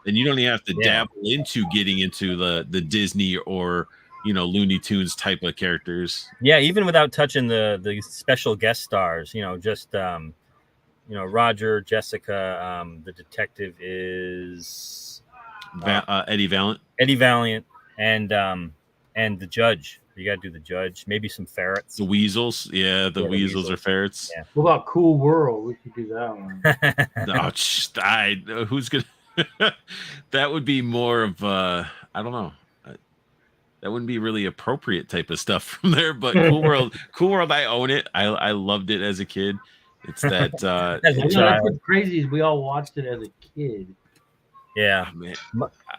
and you don't even have to dabble into getting into the Disney or Looney Tunes type of characters. Yeah, even without touching the special guest stars, just Roger, Jessica, the detective is Eddie Valiant. Eddie Valiant, and the judge. You got to do the judge. Maybe some ferrets. The weasels. Yeah, the weasels are ferrets. Yeah. What about Cool World? We could do that one. No, who's gonna? That would be more of I don't know. That wouldn't be really appropriate type of stuff from there. But Cool World, I own it. I loved it as a kid. It's that. That's what's crazy is we all watched it as a kid. Yeah, oh, man.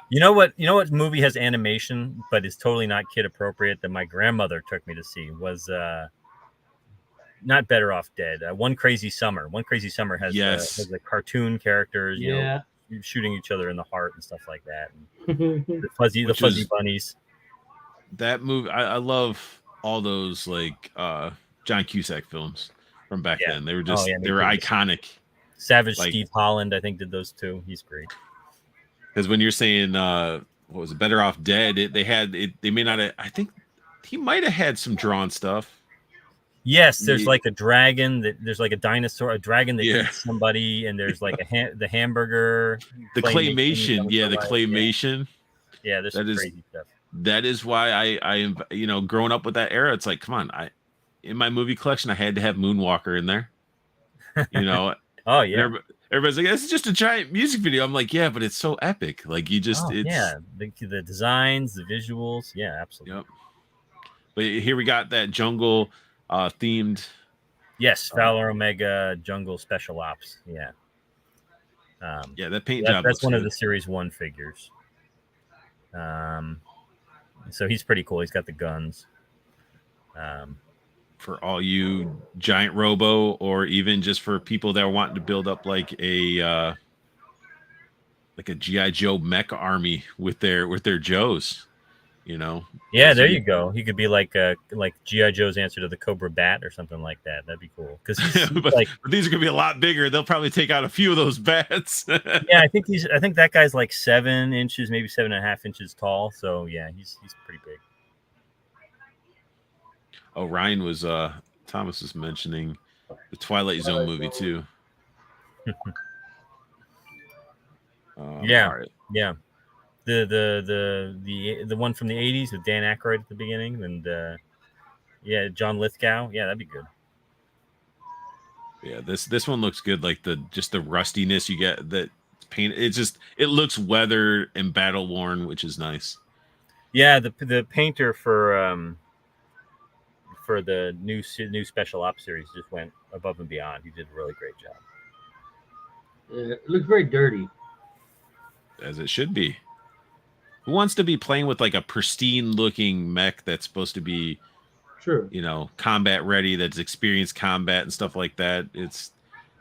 You know what movie has animation but is totally not kid appropriate that my grandmother took me to see was not Better Off Dead. One Crazy Summer. One Crazy Summer has the cartoon characters, shooting each other in the heart and stuff like that. And the fuzzy bunnies. That movie, I love all those like John Cusack films from back then. They were just they were iconic. Savage Steve Holland, I think, did those too. He's great. Because when you're saying what was it, Better Off Dead, they may not have, I think he might have had some drawn stuff. Yes, there's like a dragon there's like a dinosaur, a dragon that eats somebody, and there's like the hamburger, the claymation, the claymation. Yeah, there's some crazy stuff. That is why I growing up with that era, it's like, come on, in my movie collection, I had to have Moonwalker in there. Oh yeah. Everybody's like, it's just a giant music video. I'm like, yeah, but it's so epic. Like you just, the designs, the visuals, yeah, absolutely. Yep. But here we got that jungle themed. Yes, Valor Omega Jungle Special Ops. Yeah. Yeah, that paint job. That's one good. of the Series 1 figures. So he's pretty cool. He's got the guns. For all you giant robo, or even just for people that are wanting to build up like a GI Joe mech army with their Joes, you know. Yeah, there you go. He could be like GI Joe's answer to the Cobra Bat or something like that. That'd be cool because he's but these are gonna be a lot bigger. They'll probably take out a few of those bats. Yeah, I think that guy's like 7 inches, maybe 7.5 inches tall. So yeah, he's pretty big. Oh, Ryan was Thomas was mentioning the Twilight Zone movie too. Yeah, all right. Yeah. The one from the 80s with Dan Aykroyd at the beginning, and John Lithgow. Yeah, that'd be good. Yeah, this one looks good. Like the rustiness you get, that paint. It looks weathered and battle worn, which is nice. Yeah, the painter for the new Special Ops series just went above and beyond. He did a really great job. It looks very dirty, as it should be. Who wants to be playing with like a pristine looking mech that's supposed to be, true, combat ready, that's experienced combat and stuff like that?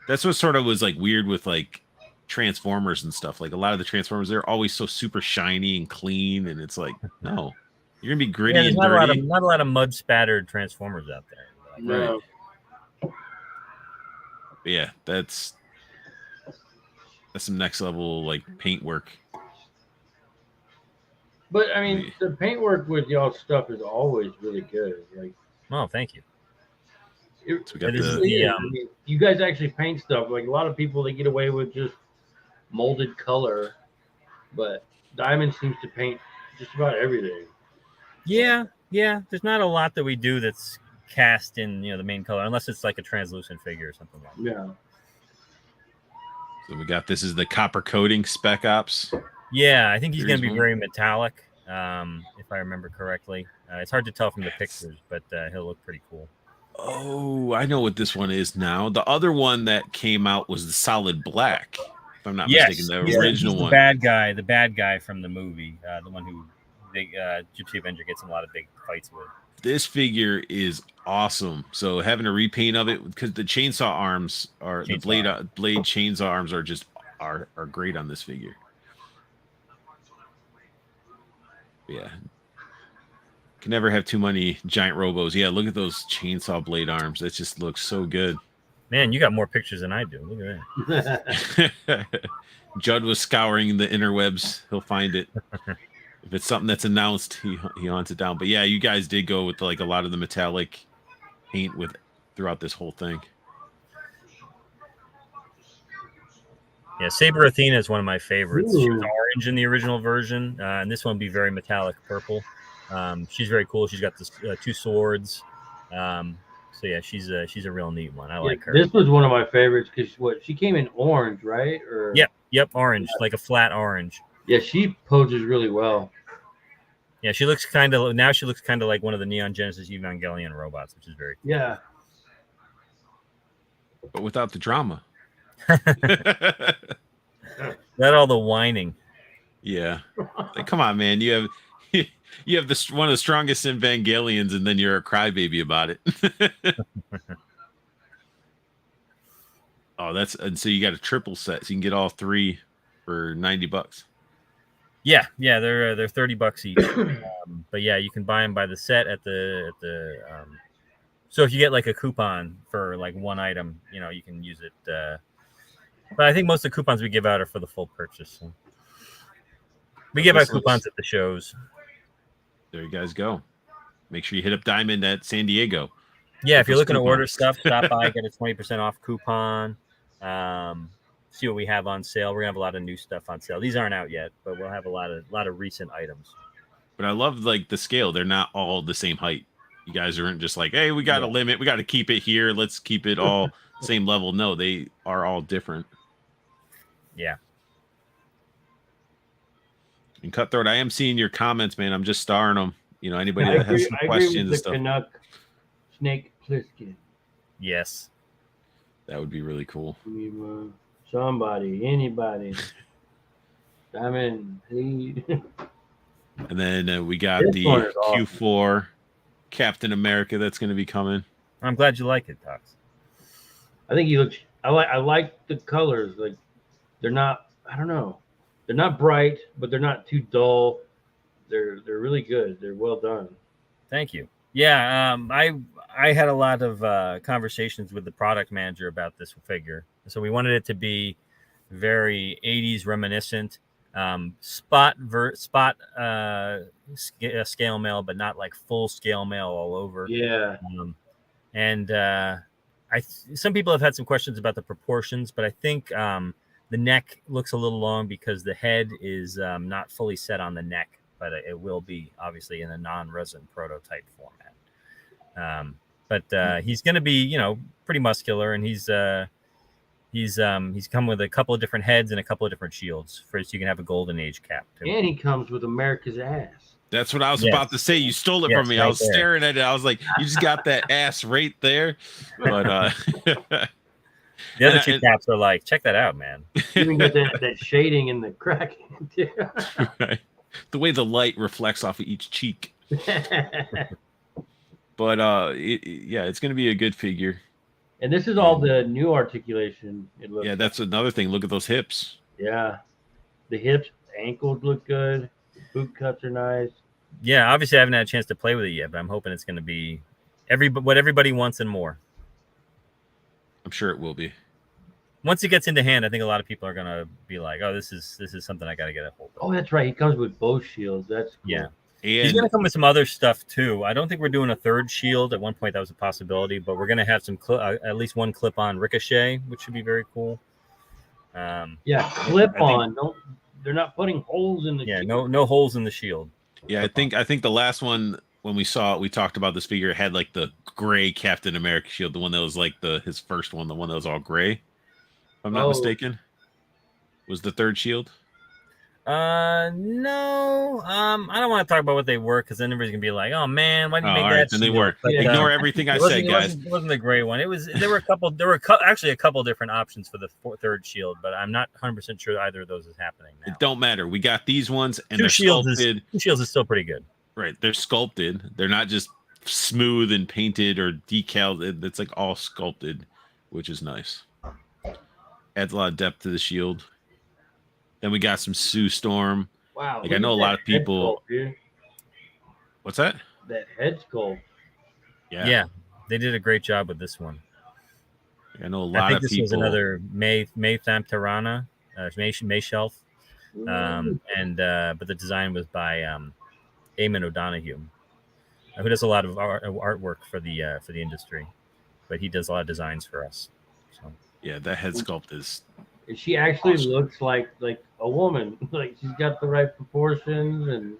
That's what sort of was like weird with like Transformers and stuff. Like a lot of the Transformers, they're always so super shiny and clean, and it's like, no, you're gonna be gritty and dirty. Not a lot of mud spattered Transformers out there. No. Right. Yeah, that's some next level like paint work. But I mean, the paintwork with y'all stuff is always really good. Like, oh, thank you. You guys actually paint stuff. Like a lot of people, they get away with just molded color, but Diamond seems to paint just about everything. Yeah. There's not a lot that we do that's cast in the main color, unless it's like a translucent figure or something like that. Yeah. So we got this is the copper coating Spec Ops. Yeah, I think he's going to be very metallic, if I remember correctly. It's hard to tell from the pictures, but he'll look pretty cool. Oh, I know what this one is now. The other one that came out was the solid black, if I'm not mistaken. The original one. The bad guy from the movie, the one who Gypsy Avenger gets in a lot of big fights with. This figure is awesome. So having a repaint of it, because the chainsaw arms are the blade chainsaw arms are just are great on this figure. Yeah. Can never have too many giant robos. Yeah, look at those chainsaw blade arms. That just looks so good. Man, you got more pictures than I do. Look at that. Judd was scouring the interwebs. He'll find it. If it's something that's announced, he hunts it down. But yeah, you guys did go with like a lot of the metallic paint throughout this whole thing. Yeah, Saber Athena is one of my favorites. Ooh. She was orange in the original version, and this one will be very metallic purple. She's very cool. She's got the 2 swords. So yeah, she's a real neat one. I like her. This was one of my favorites because she came in orange, right? Yep, orange, like a flat orange. Yeah, she poses really well. Yeah, she looks kind of like one of the Neon Genesis Evangelion robots, which is very cool. Yeah. But without the drama. Not all the whining. Yeah. Like, come on, man. You have one of the strongest Evangelions, and then you're a crybaby about it. And so you got a triple set, so you can get all 3 for $90. Yeah, they're $30 each. But yeah, you can buy them by the set at the. So if you get like a coupon for like one item, you can use it. But I think most of the coupons we give out are for the full purchase. So. We give out coupons at the shows. There you guys go. Make sure you hit up Diamond at San Diego. Yeah, if you're looking to order stuff, stop by, get a 20% off coupon. See what we have on sale. We're gonna have a lot of new stuff on sale. These aren't out yet, but we'll have a lot of recent items. But I love like the scale. They're not all the same height. You guys aren't just like, hey, we got a limit. We got to keep it here. Let's keep it all same level. No, they are all different. Yeah. And Cutthroat, I am seeing your comments, man. I'm just starring them. anybody I that has agree. some I agree questions with and the stuff, Canuck Snake Plissken. Yes. that would be really cool. Somebody, anybody, I'm in. Please. And then we got This one the is awesome. Q4 Captain America that's going to be coming. I'm glad you like it, Tox. I think he looks. I like the colors. Like they're not. I don't know. They're not bright, but they're not too dull. They're really good. They're well done. Thank you. Yeah, I had a lot of conversations with the product manager about this figure, so we wanted it to be very 80s reminiscent, scale mail, but not like full scale mail all over. Yeah. And some people have had some questions about the proportions, but I think the neck looks a little long because the head is not fully set on the neck, but it will be obviously in a non-resin prototype format. But he's going to be, pretty muscular, and he's come with a couple of different heads and a couple of different shields so you can have a golden age cap too. And he comes with America's ass. That's what I was about to say. You stole it from me. Right I was there. staring at it. I was like, you just got that ass right there. But the other two caps are like, check that out, man. You even get that shading in the crack. Right. The way the light reflects off of each cheek. But it's going to be a good figure. And this is all the new articulation. It looks. Yeah, that's another thing. Look at those hips. Yeah, the hips, ankles look good. Boot cuts are nice. Yeah, obviously I haven't had a chance to play with it yet, but I'm hoping it's going to be what everybody wants and more. I'm sure it will be. Once it gets into hand, I think a lot of people are going to be like, "Oh, this is something I got to get a hold of." Oh, that's right. He comes with both shields. That's cool. Yeah. And He's going to come with some other stuff too. I don't think we're doing a third shield. At one point, that was a possibility, but we're going to have some at least one clip-on ricochet, which should be very cool. Yeah, clip-on. They're not putting holes in the. Yeah, shield. no holes in the shield. Yeah, I think the last one when we saw it, we talked about this figure. It had like the gray Captain America shield, the one that was like his first one, the one that was all gray. If I'm not mistaken, was the third shield. No. I don't want to talk about what they were because then everybody's gonna be like, "Oh man, why did you make that?" Then they weren't. But, Ignore everything I said, guys. It wasn't the gray one. It was. There were actually a couple different options for the third shield, but I'm not 100% sure either of those is happening now. It don't matter. We got these ones, and Two they're shields sculpted. Two shields is still pretty good. Right, they're sculpted. They're not just smooth and painted or decaled. It's like all sculpted, which is nice. Adds a lot of depth to the shield. Then we got some Sue Storm. Wow. Like I know a lot of people. Sculpt, What's that? that head sculpt. Yeah, they did a great job with this one. I know a lot I think of this people. was another May Thamptarana, May Shelf, but the design was by Eamon O'Donoghue, who does a lot of artwork for the industry, but he does a lot of designs for us. So. Yeah, that head sculpt is. She actually looks like a woman. Like she's got the right proportions and.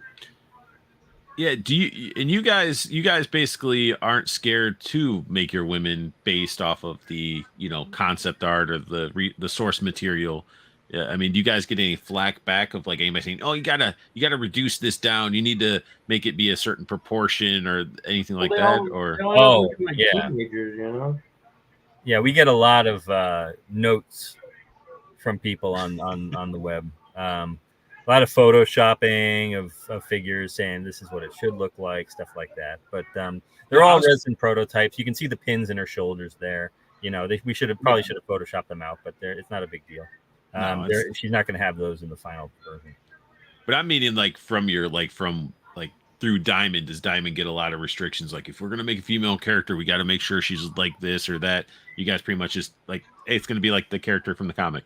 Yeah, you guys basically aren't scared to make your women based off of the concept art or the source material. Yeah, I mean, do you guys get any flack back of like anybody saying, "Oh, you gotta reduce this down. You need to make it be a certain proportion or anything like that"? Yeah, teenagers, Yeah, we get a lot of notes from people on the web. A lot of photoshopping of figures saying this is what it should look like, stuff like that. But they're all resin prototypes. You can see the pins in her shoulders there. We should have photoshopped them out, but it's not a big deal. She's not going to have those in the final version. But I'm meaning from through Diamond. Does Diamond get a lot of restrictions? Like if we're gonna make a female character, we got to make sure she's like this or that. You guys pretty much just like, hey, it's gonna be like the character from the comic.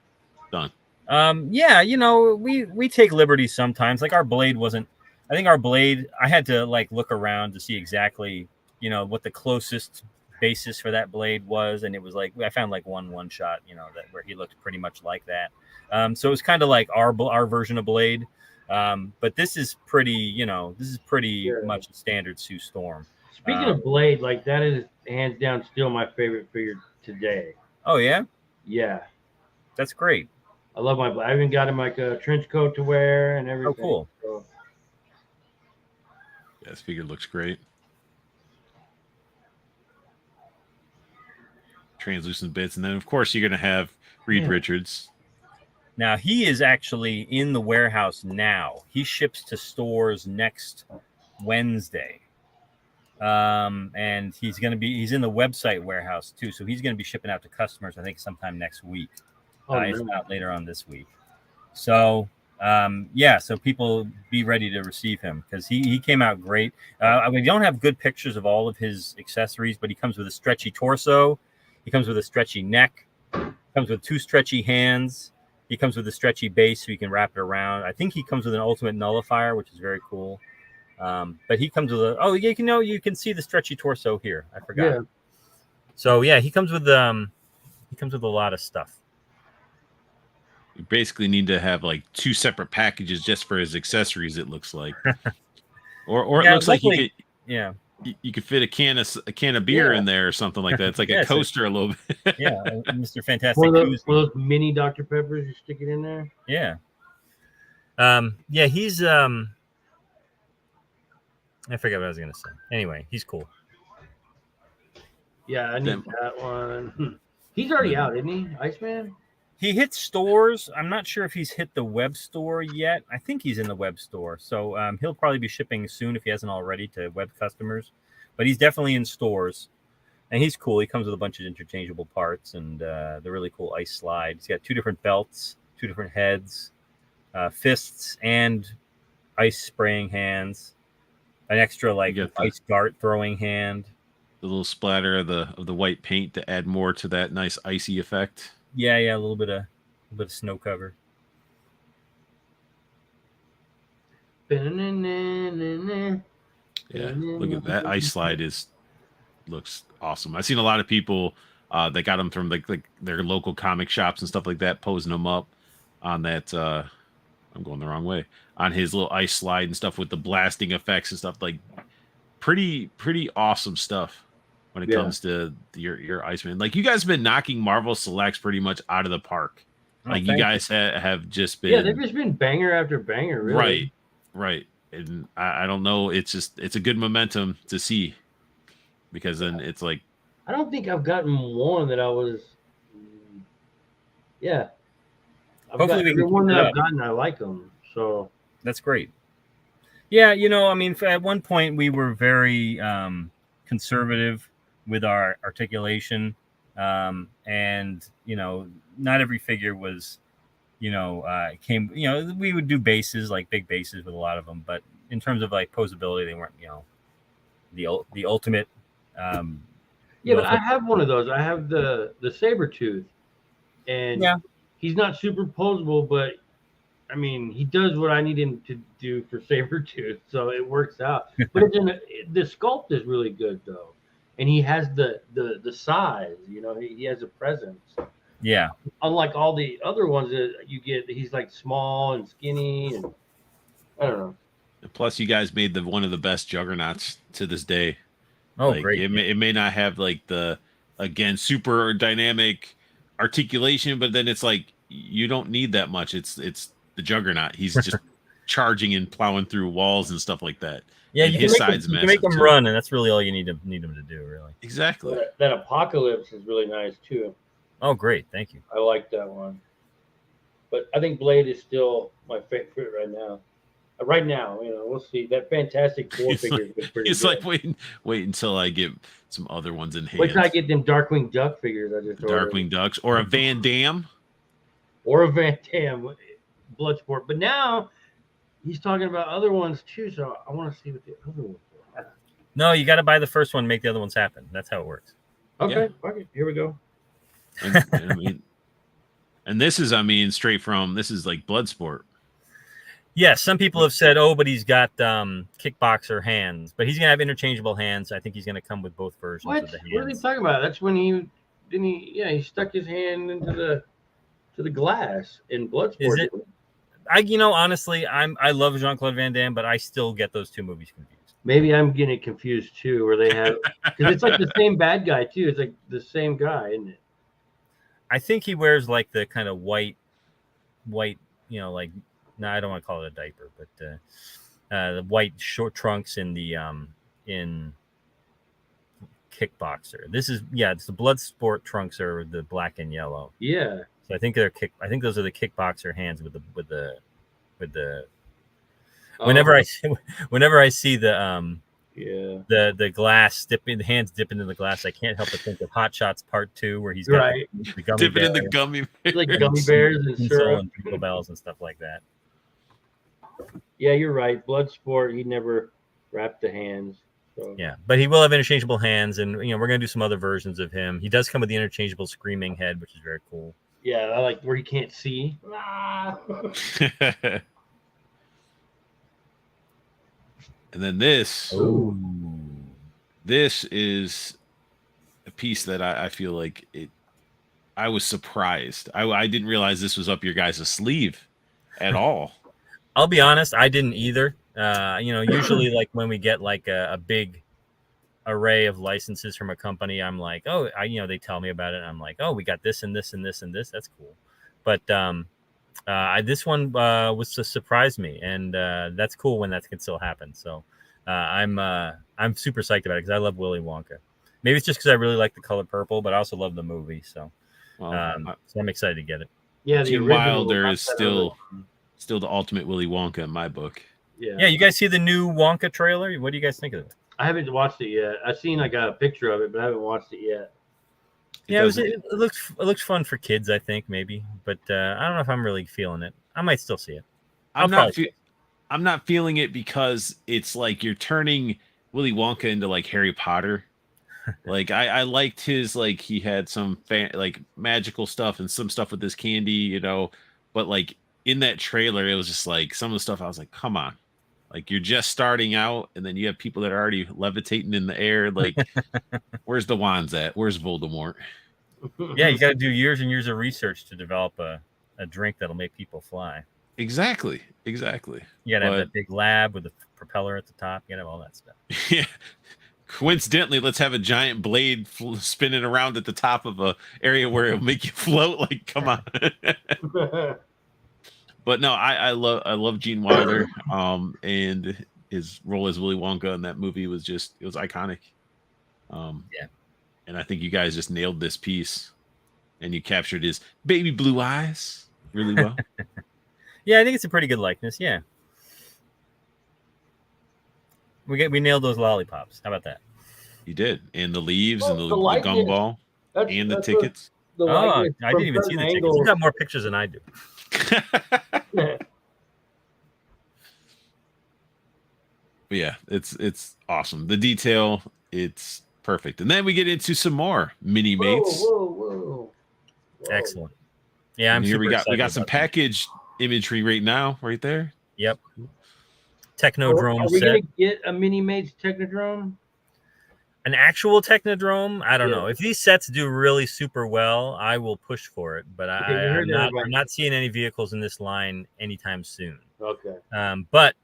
Done. Yeah, we take liberties sometimes. Like our blade wasn't. I think our blade. I had to look around to see exactly what the closest basis for that blade was, and it was like I found one shot that where he looked pretty much like that. So it was kind of like our version of blade. But this is pretty much a standard Sue Storm. Speaking of blade, that is hands down still my favorite figure today. Oh yeah, that's great. I love my blade. I even got him a trench coat to wear and everything. Oh cool. So. This figure looks great. Translucent bits, and then of course you're gonna have Reed Richards. Now he is actually in the warehouse now. He ships to stores next Wednesday. And he's in the website warehouse too. So he's going to be shipping out to customers, I think, sometime next week. If not later on this week. So, so people be ready to receive him because he came out great. We don't have good pictures of all of his accessories, but he comes with a stretchy torso. He comes with a stretchy neck. Comes with 2 stretchy hands. He comes with a stretchy base so you can wrap it around. I think he comes with an ultimate nullifier, which is very cool. But he comes with you can see the stretchy torso here. I forgot. Yeah. So he comes with a lot of stuff. You basically need to have like 2 separate packages just for his accessories. It looks like, or it looks like you could, you could fit a can of beer in there or something like that. It's like a coaster a little bit. Mr. Fantastic. One of those mini Dr. Peppers, you stick it in there. He's I forget what I was gonna say. Anyway, he's cool. Yeah, I need that one. He's already out, isn't he, Iceman? He hit stores. I'm not sure if he's hit the web store yet. I think he's in the web store. So he'll probably be shipping soon if he hasn't already to web customers. But he's definitely in stores. And he's cool. He comes with a bunch of interchangeable parts and the really cool ice slide. He's got 2 different belts, 2 different heads, fists, and ice spraying hands. An extra ice dart throwing hand. The little splatter of the white paint to add more to that nice icy effect. Yeah, a little bit of snow cover. Yeah, look at that ice slide looks awesome. I've seen a lot of people that got them from like their local comic shops and stuff like that, posing them up on that. I'm going the wrong way on his little ice slide and stuff with the blasting effects and stuff. Like pretty awesome stuff. When it comes to your Iceman, like you guys have been knocking Marvel Selects pretty much out of the park. Like you guys have just been, they've just been banger after banger, really. Right. And I don't know, it's a good momentum to see because then it's like I don't think I've gotten one that I was. Hopefully we can one that I've gotten. I like them, so that's great. Yeah, I mean, at one point we were very conservative with our articulation, and not every figure was came we would do bases, like big bases with a lot of them, but in terms of like posability they weren't the ultimate but I have one of those. I have the Sabretooth, and he's not super posable, but I mean, he does what I need him to do for Sabretooth, so it works out. But the sculpt is really good, though. And he has the size, he has a presence. Yeah. Unlike all the other ones that you get, he's like small and skinny, and I don't know. Plus, you guys made one of the best juggernauts to this day. Oh, great. It may not have like the, again, super dynamic articulation, but then it's like, you don't need that much. It's the Juggernaut. He's just charging and plowing through walls and stuff like that. Yeah, and you can make them run, and that's really all you need them to do, really. Exactly. That Apocalypse is really nice too. Oh, great! Thank you. I like that one, but I think Blade is still my favorite right now. We'll see. That Fantastic Four figure is pretty. It's good. like wait until I get some other ones in hand. Wait till I get them Darkwing Duck figures. I just Darkwing Ducks or a Van Damme. Or a Van Damme, Bloodsport. But now he's talking about other ones too, so I want to see what the other ones are. No, you got to buy the first one, make the other ones happen. That's how it works. Okay, here we go. And this is, straight from, this is like Bloodsport. Yeah, some people have said, but he's got kickboxer hands, but he's gonna have interchangeable hands. I think he's gonna come with both versions of the hands. What are they talking about? That's when he stuck his hand into the glass in Bloodsport. Is it? Honestly, I love Jean-Claude Van Damme, but I still get those two movies confused. Maybe I'm getting confused too, where they have because it's like the same bad guy too. It's like the same guy, isn't it? I think he wears like the kind of white, like. No, I don't want to call it a diaper, but the white short trunks in the in Kickboxer. This is it's the Bloodsport trunks are the black and yellow. Yeah. So I think those are the Kickboxer hands with the whenever I see the the glass the hands dip into the glass, I can't help but think of Hot Shots Part 2 where he's got the gummy dipping in the gummy bears. like gummy bears and syrup and Jingle Bells and stuff like that. Yeah, you're right. Bloodsport, he never wrapped the hands. So. Yeah, but he will have interchangeable hands, and we're gonna do some other versions of him. He does come with the interchangeable screaming head, which is very cool. Yeah, I like where you can't see. And then this is a piece that I feel like I was surprised. I didn't realize this was up your guys' sleeve at all. I'll be honest, I didn't either. Usually like when we get like a big array of licenses from a company, I'm like, oh, they tell me about it. And I'm like, oh, we got this and this and this and this. That's cool. But this one was to surprise me, and that's cool when that can still happen. So I'm super psyched about it because I love Willy Wonka. Maybe it's just because I really like the color purple, but I also love the movie. So, so I'm excited to get it. Yeah, Gene Wilder is still the ultimate Willy Wonka in my book. Yeah. You guys see the new Wonka trailer? What do you guys think of it? I haven't watched it yet. I've seen a picture of it, but I haven't watched it yet. It looks fun for kids, I think, maybe, but I don't know if I'm really feeling it. I might still see it. I'm not feeling it because it's like you're turning Willy Wonka into like Harry Potter. Like I liked his, like he had some like magical stuff and some stuff with this candy, but like in that trailer, it was just like some of the stuff I was like, come on. Like you're just starting out, and then you have people that are already levitating in the air. Like, where's the wands at? Where's Voldemort? Yeah, you got to do years and years of research to develop a drink that'll make people fly. Exactly. You got to have that big lab with a propeller at the top. You got to have all that stuff. Yeah. Coincidentally, let's have a giant blade spinning around at the top of a area where it'll make you float. Like, come on. But no, I love Gene Wilder, and his role as Willy Wonka in that movie was iconic. And I think you guys just nailed this piece, and you captured his baby blue eyes really well. Yeah, I think it's a pretty good likeness. Yeah, we nailed those lollipops. How about that? You did, and the leaves and the gumball and the tickets. I didn't even see the tickets. You got more pictures than I do. Yeah, it's awesome. The detail, it's perfect. And then we get into some more mini mates. Whoa. Excellent. Yeah, I'm here. We got some package imagery right now, right there. Yep. Technodrome. Are we gonna get a mini mates Technodrome? An actual Technodrome? I don't know. If these sets do really super well, I will push for it. But I'm not seeing any vehicles in this line anytime soon. Okay. But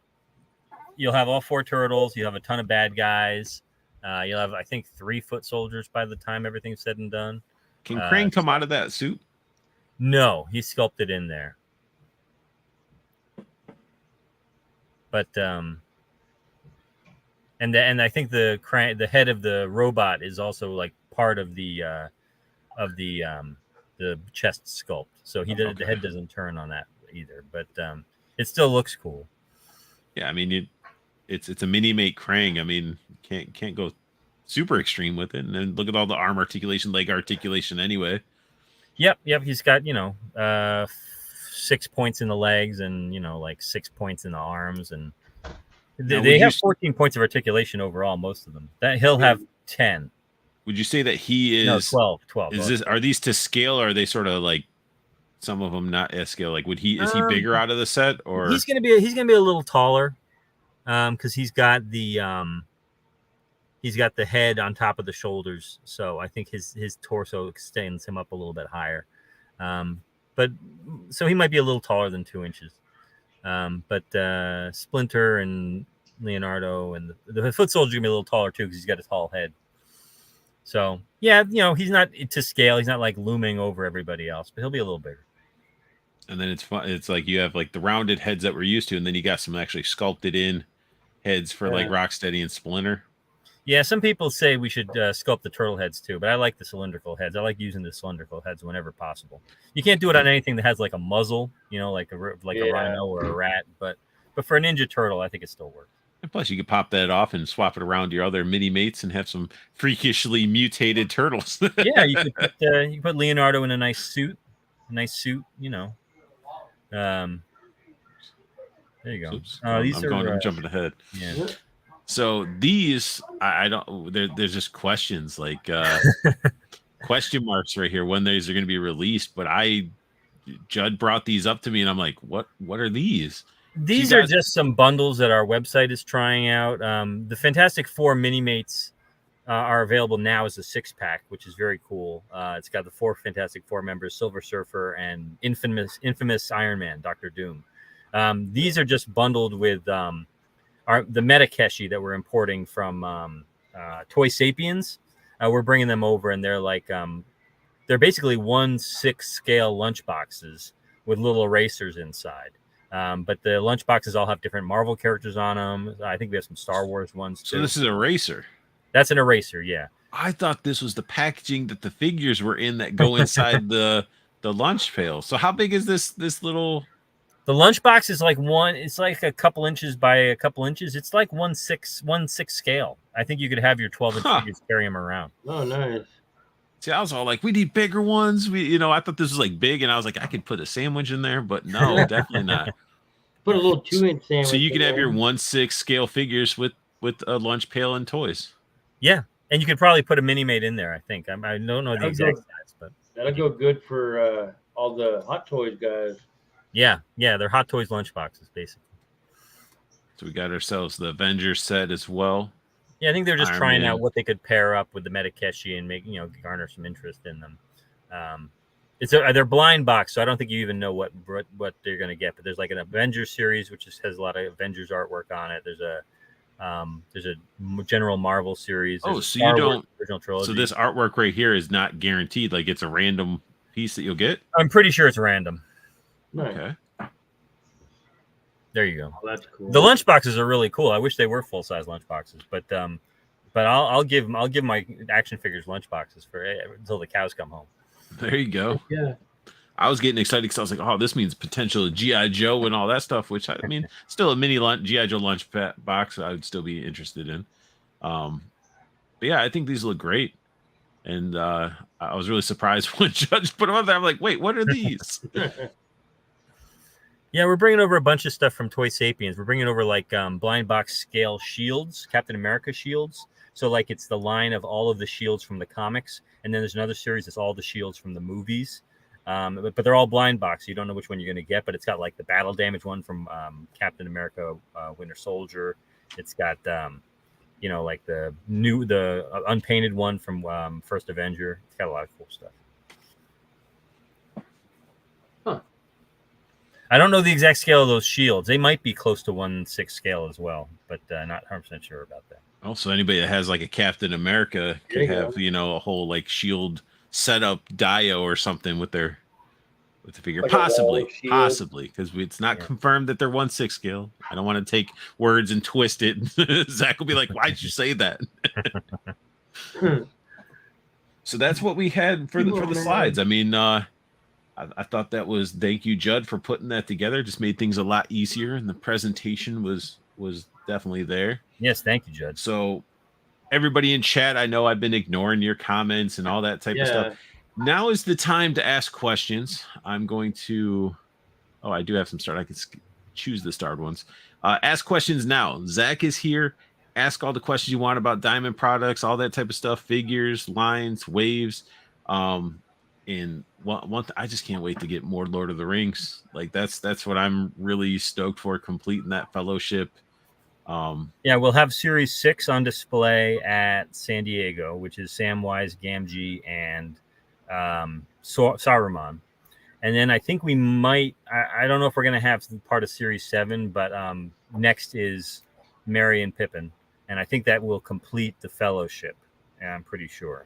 you'll have all 4 turtles. You'll have a ton of bad guys. You'll have, I think, 3 foot soldiers by the time everything's said and done. Can Krang come out of that suit? No, he's sculpted in there. But and I think the head of the robot is also like part of the chest sculpt. So the head doesn't turn on that either, but it still looks cool. Yeah, I mean it's a mini mate Krang. I mean, can't go super extreme with it. And then look at all the arm articulation, leg articulation anyway. Yep. He's got 6 points in the legs and like 6 points in the arms, and they have 14 points of articulation overall. Most of them. That he'll have 10. Would you say that he is 12? Are these to scale, or are they sort of like some of them not at scale? Like is he bigger out of the set, or he's gonna be a little taller, because he's got the head on top of the shoulders, so I think his torso extends him up a little bit higher. But so he might be a little taller than 2 inches. But Splinter and Leonardo and the foot soldier gonna be a little taller too because he's got a tall head. So yeah, he's not to scale. He's not like looming over everybody else, but he'll be a little bigger. And then it's fun. It's like you have like the rounded heads that we're used to, and then you got some actually sculpted in heads for like Rocksteady and Splinter. Yeah, some people say we should sculpt the turtle heads too, but I like the cylindrical heads. I like using the cylindrical heads whenever possible. You can't do it on anything that has like a muzzle, like a rhino or a rat, but for a Ninja Turtle, I think it still works. And plus, you could pop that off and swap it around your other mini mates and have some freakishly mutated turtles. Yeah, you could put Leonardo in a nice suit, There you go. Oops, I'm jumping ahead. Yeah. So these, I don't. There's just questions like question marks right here when these are going to be released. But Judd brought these up to me, and I'm like, what are these? These are just some bundles that our website is trying out. The Fantastic Four Mini-Mates are available now as a 6-pack, which is very cool. It's got the 4 Fantastic Four members, Silver Surfer, and infamous Iron Man, Dr. Doom. These are just bundled with the Metakeshi that we're importing from Toy Sapiens. We're bringing them over, and they're like they're basically 1/6 scale lunch boxes with little erasers inside. But the lunch boxes all have different Marvel characters on them. I think we have some Star Wars ones too. So this is an eraser. That's an eraser, yeah. I thought this was the packaging that the figures were in that go inside the lunch pail. So how big is this little? The lunchbox is like it's like a couple inches by a couple inches. It's like 1/6 scale. I think you could have your 12-inch figures carry them around. Oh, nice. See, I was all like, we need bigger ones. I thought this was like big, and I was like, I could put a sandwich in there, but no, definitely not. Put a little 2-inch sandwich. So you can have your 1/6 scale figures with a lunch pail and toys. Yeah, and you could probably put a Mini-Mate in there. I think I don't know the exact size, but that'll go good for all the Hot Toys guys. Yeah, they're Hot Toys lunchboxes, basically. So we got ourselves the Avengers set as well. Yeah, I think they're just trying out what they could pair up with the Metakeshi and make garner some interest in them. They're blind box, so I don't think you even know what they're going to get. But there's like an Avengers series, which has a lot of Avengers artwork on it. There's a general Marvel series. So you don't original trilogy. So this artwork right here is not guaranteed. Like it's a random piece that you'll get. I'm pretty sure it's random. Nice. Okay. There you go. Oh, that's cool. The lunch boxes are really cool. I wish they were full-size lunch boxes, but I'll give my action figures lunch boxes until the cows come home. There you go. Yeah. I was getting excited because I was like, oh, this means potential G.I. Joe and all that stuff, which I mean, still a mini G.I. Joe lunch box I would still be interested in. But yeah, I think these look great. And I was really surprised when Judge put them up there. I'm like, wait, what are these? Yeah, we're bringing over a bunch of stuff from Toy Sapiens. We're bringing over like blind box scale shields, Captain America shields. So like it's the line of all of the shields from the comics. And then there's another series that's all the shields from the movies. But they're all blind box. So you don't know which one you're going to get. But it's got like the battle damage one from Captain America Winter Soldier. It's got, like the unpainted one from First Avenger. It's got a lot of cool stuff. I don't know the exact scale of those shields. They might be close to 1/6 scale as well, but not 100% sure about that. Also, anybody that has like a Captain America could have, a whole like shield setup Dio or something with the figure. Like possibly, because it's not confirmed that they're 1/6 scale. I don't want to take words and twist it. Zach will be like, "Why'd you say that?" So that's what we had for the slides. I mean, I thought that was, thank you, Judd, for putting that together. Just made things a lot easier, and the presentation was definitely there. Yes, thank you, Judd. So everybody in chat, I know I've been ignoring your comments and all that type of stuff. Now is the time to ask questions. I'm going to, I do have some start. I can choose the starred ones. Ask questions now. Zach is here. Ask all the questions you want about Diamond products, all that type of stuff, figures, lines, waves. And I just can't wait to get more Lord of the Rings. Like that's what I'm really stoked for, completing that fellowship. Yeah, we'll have Series 6 on display at San Diego, which is Samwise Gamgee and Saruman. And then I think we might, I don't know if we're going to have part of Series 7, but next is Merry and Pippin. And I think that will complete the fellowship. I'm pretty sure.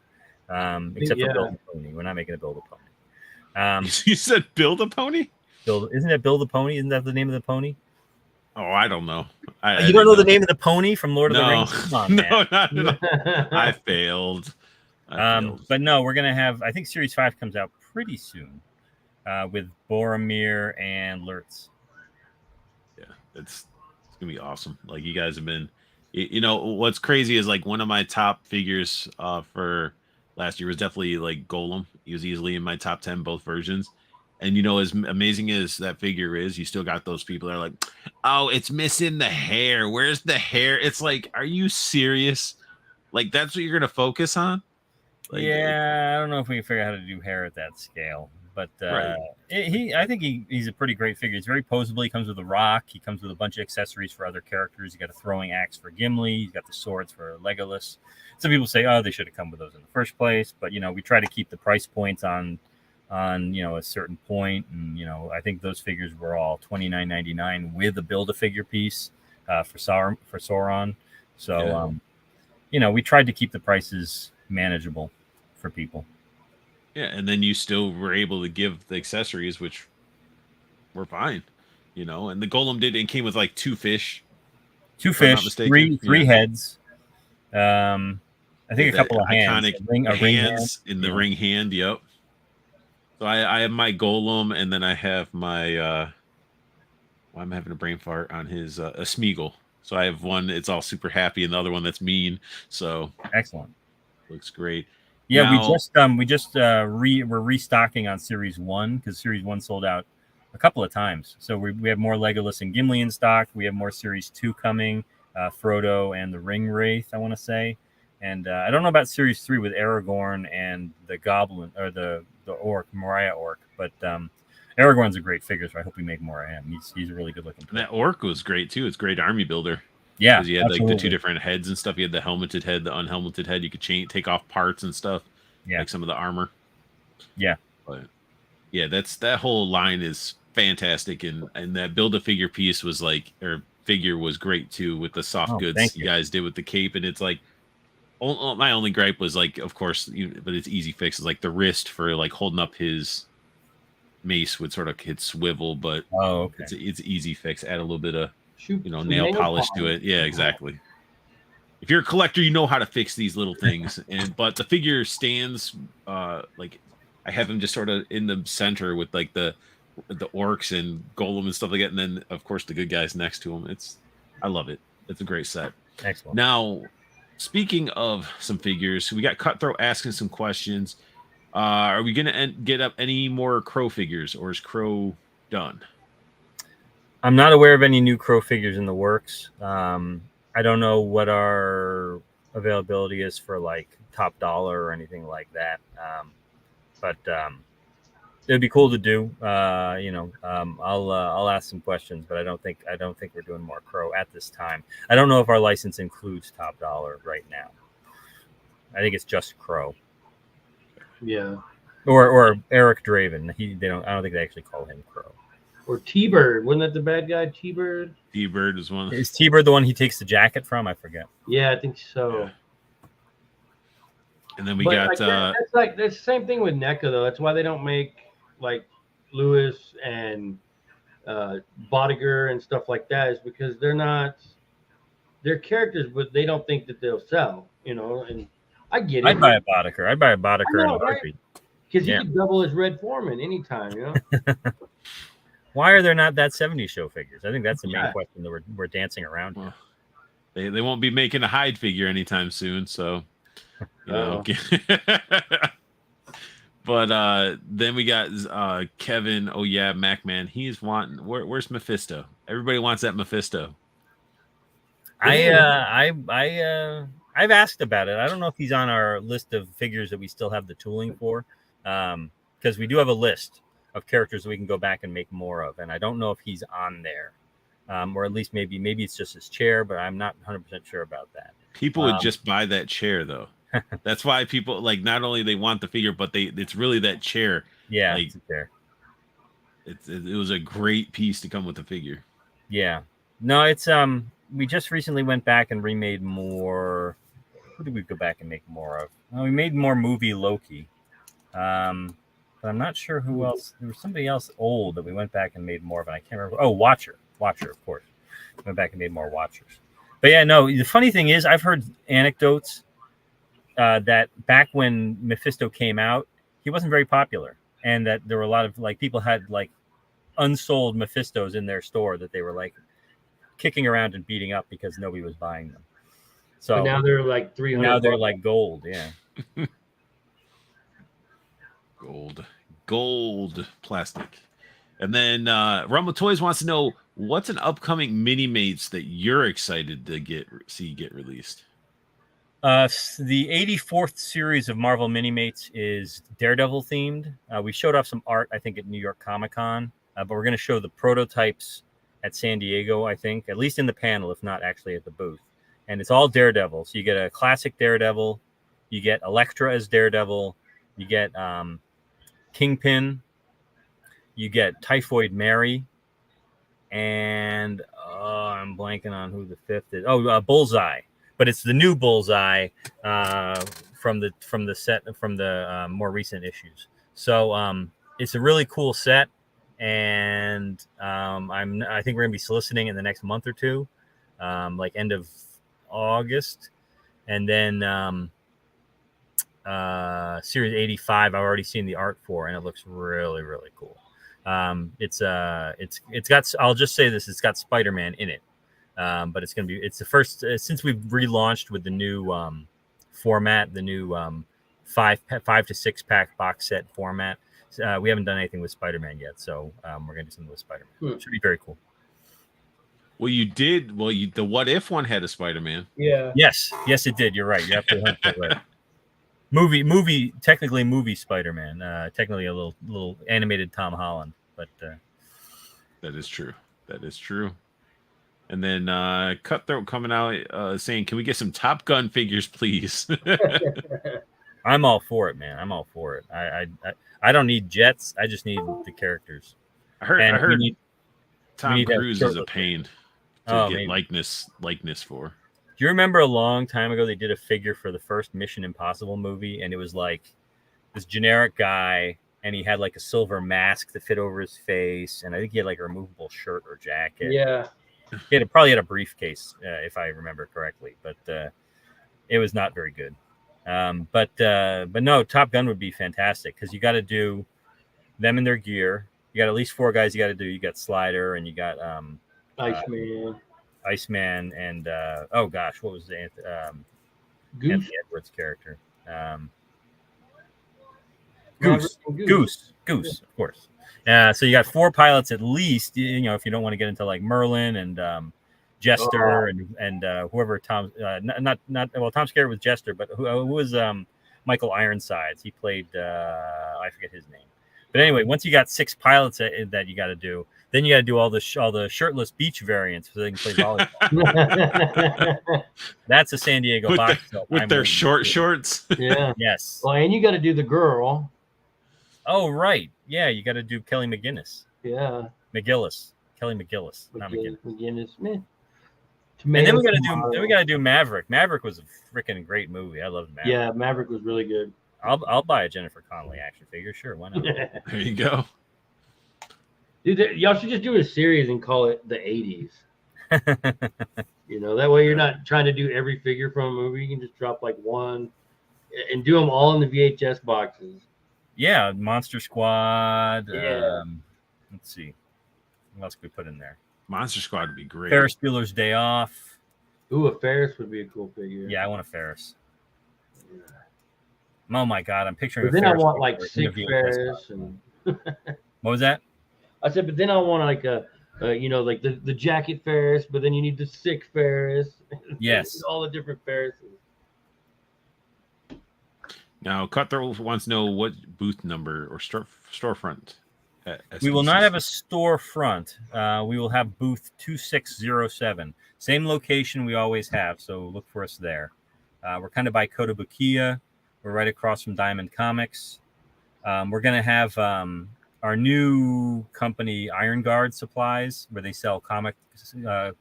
Except for Build a Pony. We're not making a Build a Pony. You said Build a Pony? Isn't it Build a Pony? Isn't that the name of the pony? Oh, I don't know. You don't know the name of the pony from Lord of the No, Rings? Come on, man. no, not at all. I failed. But no, we're gonna have. I think Series 5 comes out pretty soon, with Boromir and Lurtz. Yeah, it's gonna be awesome. Like you guys have been, you know, what's crazy is like one of my top figures for last year was definitely like Golem. He was easily in my top 10 both versions. And you know, as amazing as that figure is, you still got those people that are like, "Oh, it's missing the hair. Where's the hair?" It's like, are you serious? Like that's what you're gonna focus on? Like, Yeah, I don't know if we can figure out how to do hair at that scale, but Right. I think he's a pretty great figure. He's very posable. He comes with a rock. He comes with a bunch of accessories for other characters. You got a throwing axe for Gimli. He's got the swords for Legolas. Some people say, oh, they should have come with those in the first place, but you know, we try to keep the price points on you know a certain point, and you know, I think those figures were all $29.99 with a Build-A-Figure piece for Sauron. So Yeah. you know, we tried to keep the prices manageable for people. Yeah, and then you still were able to give the accessories, which were fine, you know. And the Golem did, came with like two fish, Two if I'm not fish, mistaken. three Yeah. heads. I think With a couple the of hands. iconic A ring hand. hands in the Yeah. ring hand. Yep. So I have my Golem, and then I have my well, I'm having a brain fart on his a Smeagol. So I have one it's all super happy, and the other one that's mean. So Excellent. looks great. Yeah, Now, we're restocking on Series 1 because Series 1 sold out a couple of times. So we have more Legolas and Gimli in stock. We have more Series 2 coming, Frodo and the Ring Wraith, I want to say. And I don't know about Series 3 with Aragorn and the Goblin or the Orc, Moriah Orc, but Aragorn's a great figure, so I hope we make more of him. He's a really good looking. that Orc was great too. It's a great army builder. Yeah, because you had absolutely. like the two different heads and stuff. You had the helmeted head, the unhelmeted head. You could take off parts and stuff. Yeah, like some of the armor. Yeah, but yeah, that whole line is fantastic, and that Build-A-Figure piece was like, or figure was great too with the soft goods you guys did with the cape, and it's like. My only gripe was like, of course, but it's easy fix. Is like the wrist for like holding up his mace would sort of hit swivel, but it's easy fix. Add a little bit of nail polish to it. Yeah, exactly. If you're a collector, you know how to fix these little things. But the figure stands like I have him just sort of in the center with like the orcs and golem and stuff like that, and then of course the good guys next to him. I love it. It's a great set. Excellent. Now, speaking of some figures, we got Cutthroat asking some questions. Are we going to get up any more Crow figures, or is Crow done? I'm not aware of any new Crow figures in the works. I don't know what our availability is for like top dollar or anything like that. But it'd be cool to do. I'll ask some questions, but I don't think we're doing more Crow at this time. I don't know if our license includes top dollar right now. I think it's just Crow. Yeah. Or Eric Draven. I don't think they actually call him Crow. Or T-Bird. Wasn't that the bad guy, T-Bird? T-Bird is one. Is T-Bird the one he takes the jacket from? I forget. Yeah, I think so. Yeah. And then we got that's the same thing with NECA though. That's why they don't make like Lewis and Bodiger and stuff like that, is because they're characters, but they don't think that they'll sell, and I get it. I'd buy a Bodiger in a heartbeat. Because he could double his Red Foreman anytime, Why are there not that 70s show figures? I think that's the main question that we're dancing around here. They won't be making a Hyde figure anytime soon, so But then we got Kevin. Oh yeah, MacMan. He's wanting. Where's Mephisto? Everybody wants that Mephisto. I've asked about it. I don't know if he's on our list of figures that we still have the tooling for, because we do have a list of characters that we can go back and make more of, and I don't know if he's on there, or at least maybe it's just his chair, but I'm not 100% sure about that. People would just buy that chair though. That's why people like not only they want the figure, but it's really that chair. Yeah, like, it's a chair. It was a great piece to come with the figure. Yeah, no, it's we just recently went back and remade more. Who did we go back and make more of? Well, we made more movie Loki, but I'm not sure who else. There was somebody else old that we went back and made more of, and I can't remember. Oh, Watcher, of course. went back and made more Watchers. But yeah, no. The funny thing is, I've heard anecdotes that back when Mephisto came out, he wasn't very popular, and that there were a lot of like people had like unsold Mephistos in their store that they were like kicking around and beating up because nobody was buying them. So But now they're like 300. now they're like gold. Yeah. Gold plastic. And then Rumble Toys wants to know what's an upcoming mini mates that you're excited to see get released. The 84th series of Marvel Minimates is Daredevil themed. We showed off some art, I think, at New York Comic Con, but we're going to show the prototypes at San Diego, I think, at least in the panel, if not actually at the booth. And it's all Daredevil. So you get a classic Daredevil, you get Elektra as Daredevil, you get Kingpin, you get Typhoid Mary, and I'm blanking on who the fifth is. Oh, Bullseye. But it's the new Bullseye from the set from the more recent issues. So it's a really cool set, and I think we're gonna be soliciting in the next month or two, like end of August, and then Series 85. I've already seen the art for, and it looks really really cool. It's got. I'll just say this: it's got Spider-Man in it. But it's the first since we've relaunched with the new format, the new 5 to 6 pack box set format. We haven't done anything with Spider-Man yet, so we're gonna do something with Spider-Man. It should be very cool. Well, you did. Well, the What If one had a Spider-Man. Yeah. Yes, it did. You're right. You have to right. Movie, technically movie Spider-Man. Technically a little animated Tom Holland, but that is true. That is true. And then Cutthroat coming out saying, "Can we get some Top Gun figures, please?" I'm all for it, man. I'm all for it. I don't need jets. I just need the characters. I heard Tom Cruise is a short-lived pain to get maybe. likeness for. Do you remember a long time ago they did a figure for the first Mission Impossible movie, and it was like this generic guy, and he had like a silver mask that fit over his face, and I think he had like a removable shirt or jacket. Yeah. He probably had a briefcase, if I remember correctly, but it was not very good. But no, Top Gun would be fantastic because you got to do them in their gear. You got at least 4 guys you got to do. You got Slider, and you got Iceman, and oh gosh, what was the Anthony Edwards character? Goose, of course. So you got 4 pilots at least. You know, if you don't want to get into like Merlin and Jester and whoever Tom, Tom Skerritt was Jester, but who was Michael Ironsides? He played I forget his name. But anyway, once you got 6 pilots that you got to do, then you got to do all the shirtless beach variants so they can play volleyball. That's a San Diego box with their short shorts. Yeah. Yes. Well, and you got to do the girl. Oh right, yeah, you got to do Kelly McGillis. Yeah. Kelly McGillis, not McGinnis. McGinnis. And then we gotta do Maverick. Maverick was a freaking great movie. I loved Maverick. Yeah, Maverick was really good. I'll buy a Jennifer Connelly action figure. Sure, why not? There you go. Dude, y'all should just do a series and call it the 80s. You know, that way you're not trying to do every figure from a movie. You can just drop like one and do them all in the VHS boxes. Yeah, Monster Squad. Yeah. Let's see. What else could we put in there? Monster Squad would be great. Ferris Bueller's Day Off. Ooh, a Ferris would be a cool figure. Yeah, I want a Ferris. Yeah. Oh my God, I'm picturing. But then I want like 6 Ferris. And what was that? I said, but then I want like like the jacket Ferris, but then you need the 6 Ferris. Yes. All the different Ferrises. Now, Cutthroat wants to know what booth number or storefront. We will not have a storefront. We will have booth 2607. Same location we always have, so look for us there. We're kind of by Kotobukiya. We're right across from Diamond Comics. We're going to have our new company, Iron Guard Supplies, where they sell comic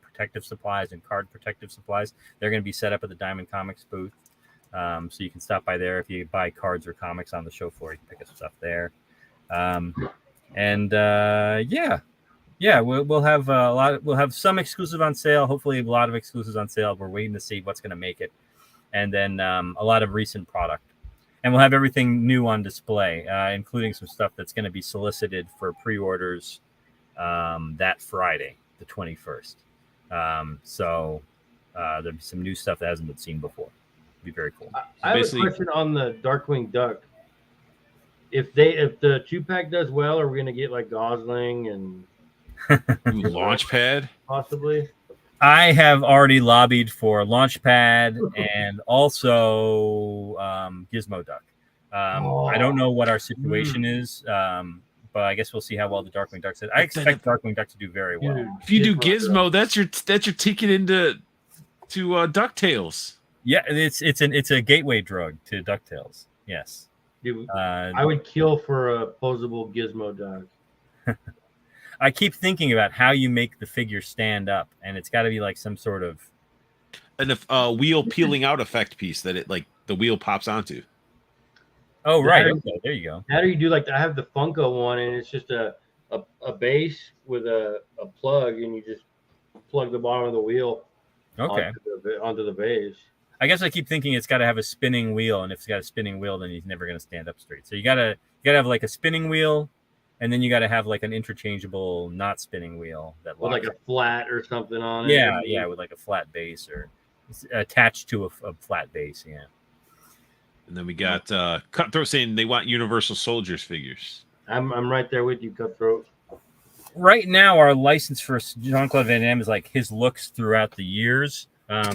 protective supplies and card protective supplies. They're going to be set up at the Diamond Comics booth. So you can stop by there if you buy cards or comics on the show floor. You can pick up stuff there. Yeah, Yeah, we'll have a lot. We'll have some exclusive on sale. Hopefully, a lot of exclusives on sale. We're waiting to see what's going to make it, and then a lot of recent product. And we'll have everything new on display, including some stuff that's going to be solicited for pre-orders that Friday, the 21st. So there'll be some new stuff that hasn't been seen before. It'll be very cool. I have a question on the Darkwing Duck. If the 2-pack does well, are we going to get like Gosling and Launchpad? possibly? I have already lobbied for Launchpad and also Gizmo Duck. I don't know what our situation is, but I guess we'll see how well the Darkwing Duck does. I expect Darkwing Duck to do very well. Dude, If you do Gizmo, that's your ticket into DuckTales. Yeah, it's a gateway drug to DuckTales. Yes. Dude, I would kill for a posable Gizmo Duck. I keep thinking about how you make the figure stand up, and it's got to be like some sort of wheel peeling out effect piece that it like the wheel pops onto. Oh right, okay, there you go. How do you do like I have the Funko one, and it's just a base with a plug, and you just plug the bottom of the wheel onto the base. I guess I keep thinking it's got to have a spinning wheel, and if it's got a spinning wheel, then he's never going to stand up straight. So you gotta have like a spinning wheel, and then you got to have like an interchangeable not spinning wheel that with like a flat or something on it. it. Yeah, with like a flat base or attached to a flat base. Yeah. And then we got Cutthroat saying they want Universal Soldiers figures. I'm right there with you, Cutthroat. Right now, our license for Jean-Claude Van Damme is like his looks throughout the years.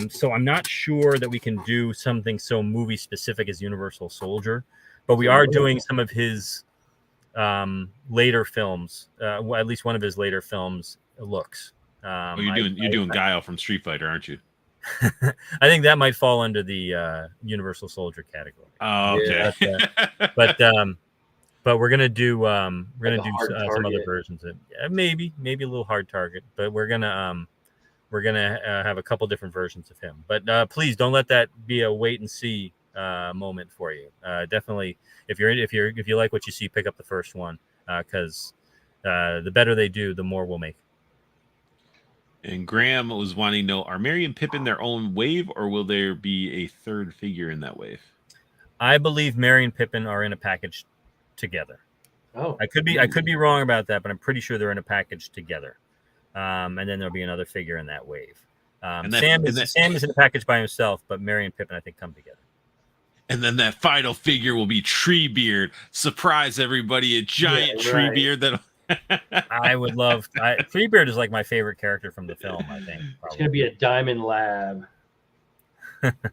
So I'm not sure that we can do something so movie specific as Universal Soldier, but we are doing some of his later films, at least one of his later films looks. You're doing Guile from Street Fighter, aren't you? I think that might fall under the Universal Soldier category. Oh, okay. Yeah, but we're gonna do some other versions of maybe a little hard target, but we're gonna have a couple different versions of him. But please don't let that be a wait and see moment for you. Definitely, if you like what you see, pick up the first one because the better they do, the more we'll make. And Graham was wanting to know: are Mary and Pippin their own wave, or will there be a third figure in that wave? I believe Mary and Pippin are in a package together. Oh, I could be wrong about that, but I'm pretty sure they're in a package together. And then there'll be another figure in that wave. Sam is in a package by himself, but Mary and Pippin I think come together. And then that final figure will be Treebeard. Surprise everybody! A giant Treebeard that. I would love. Treebeard is like my favorite character from the film. I think it's gonna be a Diamond Lab.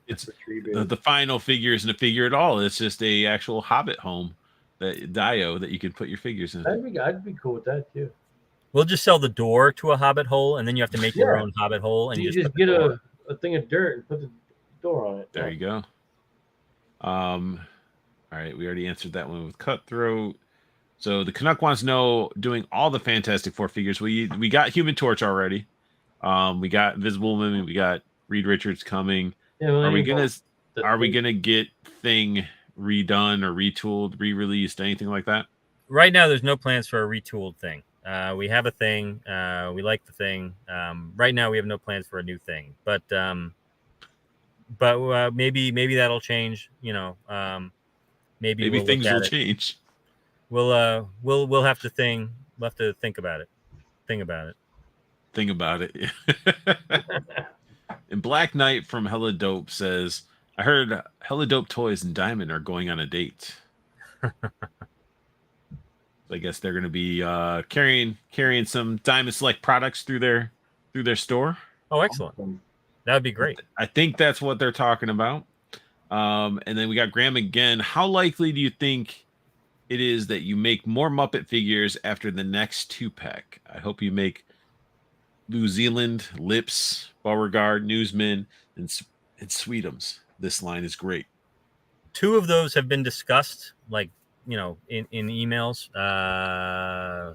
It's the final figure isn't a figure at all. It's just a actual Hobbit home that you can put your figures in. I'd be cool with that too. We'll just sell the door to a Hobbit hole, and then you have to make your own Hobbit hole, and you just get a thing of dirt and put the door on it. There you go. All right, we already answered that one with Cutthroat. So the Canuck wants to know, doing all the Fantastic Four figures. We got Human Torch already. We got Invisible Woman. We got Reed Richards coming. Yeah, well, are we gonna get Thing redone or retooled, re-released, anything like that? Right now, there's no plans for a retooled Thing. We have a Thing. We like the Thing. Right now, we have no plans for a new Thing. But maybe that'll change. You know, maybe we'll things will change. We'll have to think. We'll have to think about it. Think about it. And Black Knight from Hella Dope says, I heard Hella Dope Toys and Diamond are going on a date. So I guess they're going to be carrying some Diamond Select products through their store. Oh, excellent. That would be great. I think that's what they're talking about. And then we got Graham again. How likely do you think it is that you make more Muppet figures after the next 2-pack? I hope you make New Zealand, Lips, Beauregard, Newsman, and Sweetums. This line is great. 2 of those have been discussed, like, you know, in emails. I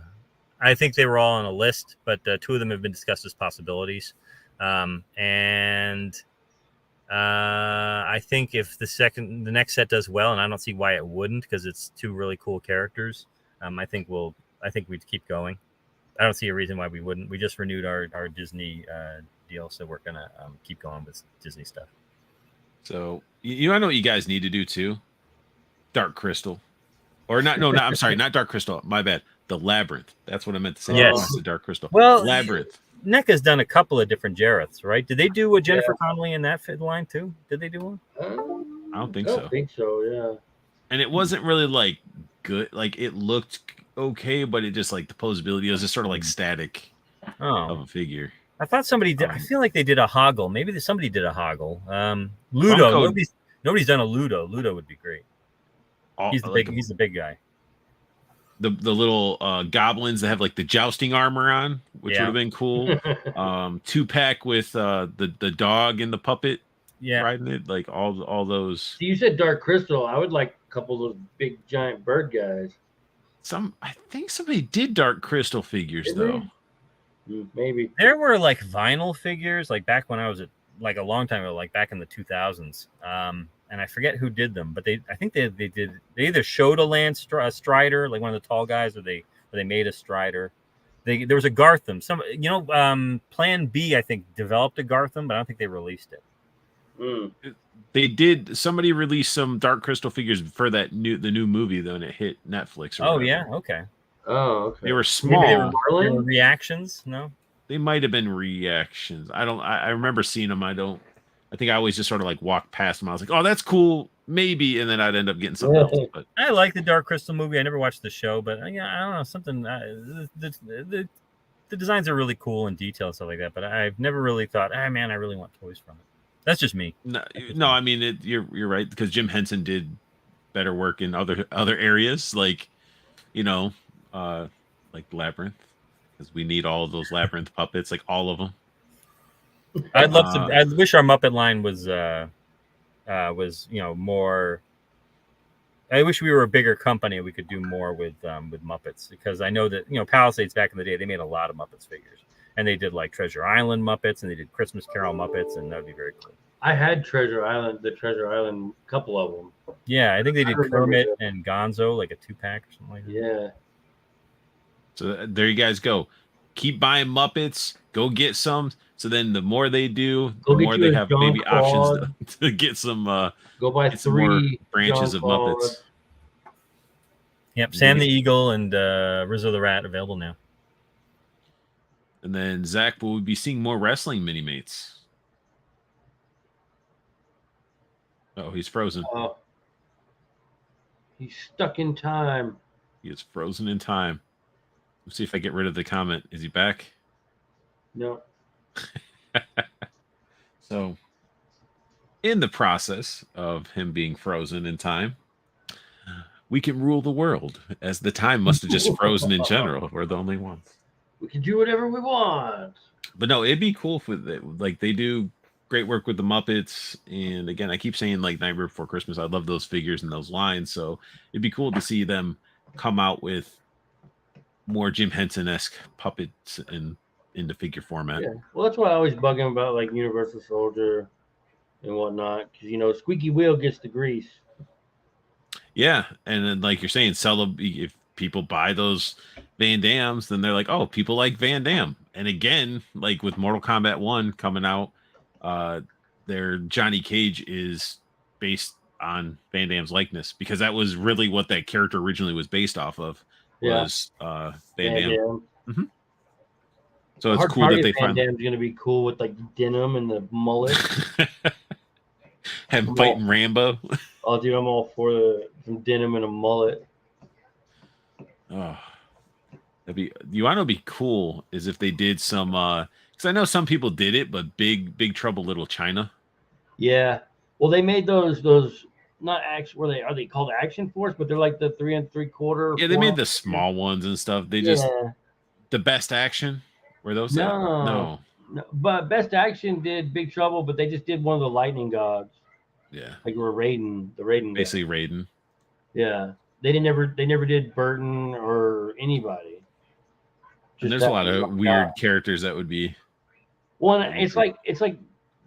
think they were all on a list, but 2 of them have been discussed as possibilities. And I think if the next set does well, and I don't see why it wouldn't, because it's 2 really cool characters. I think we'd keep going. I don't see a reason why we wouldn't. We just renewed our Disney deal, so we're gonna keep going with Disney stuff. So I know what you guys need to do too. Dark Crystal, or not? No, I'm sorry, not Dark Crystal. My bad. The Labyrinth. That's what I meant to say. Yes. The Dark Crystal. Well, Labyrinth. NECA's done a couple of different Jareths, right? Did they do a Jennifer Connelly in that line too? Did they do one? I don't think I so. don't think so. Yeah. And it wasn't really like good. Like it looked okay, but it just like the posability was just sort of like static of a figure. I thought somebody did. I feel like they did a Hoggle. Maybe somebody did a Hoggle. Ludo. Nobody's done a Ludo. Ludo would be great. He's the big guy. The little goblins that have like the jousting armor on, which would have been cool. 2-pack with the dog and the puppet riding it, like all those. So you said Dark Crystal. I would like a couple of those big giant bird guys. I think somebody did Dark Crystal figures though. Maybe there were like vinyl figures, like back when I was like a long time ago, like back in the 2000s. And I forget who did them, but I think they either showed a Strider, like one of the tall guys, or they made a Strider. There was a Gartham. Plan B, I think, developed a Gartham, but I don't think they released it. They did. Somebody released some Dark Crystal figures for the new movie though, and it hit Netflix. Oh yeah, okay. Oh, okay. They were small. They were reactions. No, they might have been reactions. I remember seeing them. I think I always just sort of like walked past them. I was like, oh, that's cool, maybe, and then I'd end up getting something else. But I like the Dark Crystal movie. I never watched the show, but I don't know, something. The designs are really cool and detailed and stuff like that. But I've never really thought, man, I really want toys from it. That's just me. No, I mean you're right, because Jim Henson did better work in other areas, like like Labyrinth, because we need all of those Labyrinth puppets, like all of them. I'd love to. I wish our Muppet line was more. I wish we were a bigger company. We could do more with Muppets, because I know that Palisades back in the day, they made a lot of Muppets figures, and they did like Treasure Island Muppets, and they did Christmas Carol Muppets, and that would be very cool. I had the Treasure Island, couple of them. Yeah, I think they did Kermit and Gonzo, like a 2-pack or something like that. Yeah. So there you guys go. Keep buying Muppets. Go get some. So then the more they do, the more they have maybe options to get some. Go buy 3 branches of Muppets. Yep, Sam the Eagle and Rizzo the Rat available now. And then Zach, will we be seeing more wrestling mini-mates? Oh, he's frozen. He's stuck in time. He is frozen in time. Let's see if I get rid of the comment. Is he back? No. So, in the process of him being frozen in time, we can rule the world, as the time must have just frozen in general. We're the only ones. We can do whatever we want. But no, it'd be cool for like they do great work with the Muppets. And again, I keep saying like Nightmare Before Christmas. I love those figures and those lines. So it'd be cool to see them come out with more Jim Henson-esque puppets in the figure format. Yeah. Well, that's why I always bug him about like Universal Soldier and whatnot, because squeaky wheel gets the grease. Yeah, and then like you're saying, if people buy those Van Dammes, then they're like, oh, people like Van Damme. And again, like with Mortal Kombat 1 coming out, their Johnny Cage is based on Van Damme's likeness, because that was really what that character originally was based off of. Was Van Damme. Mm-hmm. So it's cool that they Van Damme's gonna be cool with like denim and the mullet. Have fighting Rambo. Oh, dude, I'm all for some denim and a mullet. Oh, you want to be cool is if they did some, because I know some people did it, but Big Trouble Little China. Yeah, well, they made those not action. Are they called Action Force? But they're like the 3 3/4. Yeah, they made the small ones and stuff. They just the Best Action. Were those? No. But Best Action did Big Trouble, but they just did one of the lightning gods. Yeah, like we're Raiden, the Raiden. Basically, guy. Raiden. Yeah, they never did Burton or anybody. And there's a lot of weird characters that would be. Well, it's like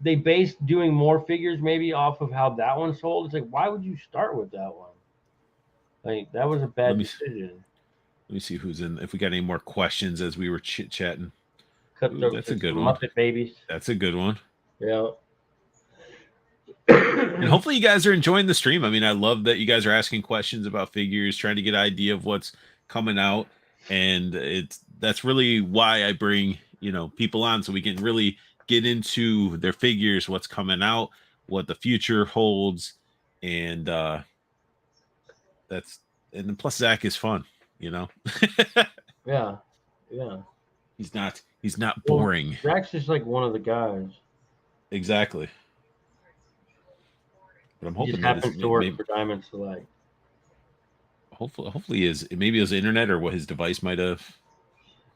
they based doing more figures maybe off of how that one sold. It's like, why would you start with that one? Like that was a bad decision. Let me see who's in. If we got any more questions as we were chit chatting. Cutthroat That's a says good one. Muppet Babies. That's a good one. Yeah. And hopefully you guys are enjoying the stream. I mean, I love that you guys are asking questions about figures, trying to get an idea of what's coming out, and that's really why I bring people on, so we can really get into their figures, what's coming out, what the future holds, and then plus Zach is fun, Yeah. Yeah. He's not boring. Well, Zach's just like one of the guys. Exactly. But I'm He hoping just that happens to work for Diamond Select. Hopefully maybe his internet or what his device might have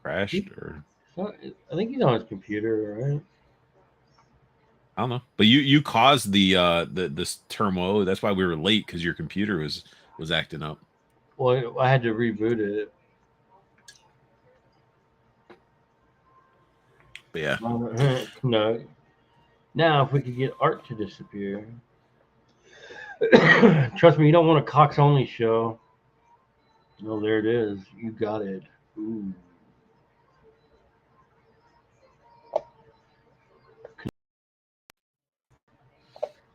crashed or I think he's on his computer, right? I don't know. But you caused this turmoil. That's why we were late, because your computer was acting up. Well, I had to reboot it. But yeah. No. Now, if we could get art to disappear. Trust me, you don't want a Cox only show. No, there it is. You got it. Ooh.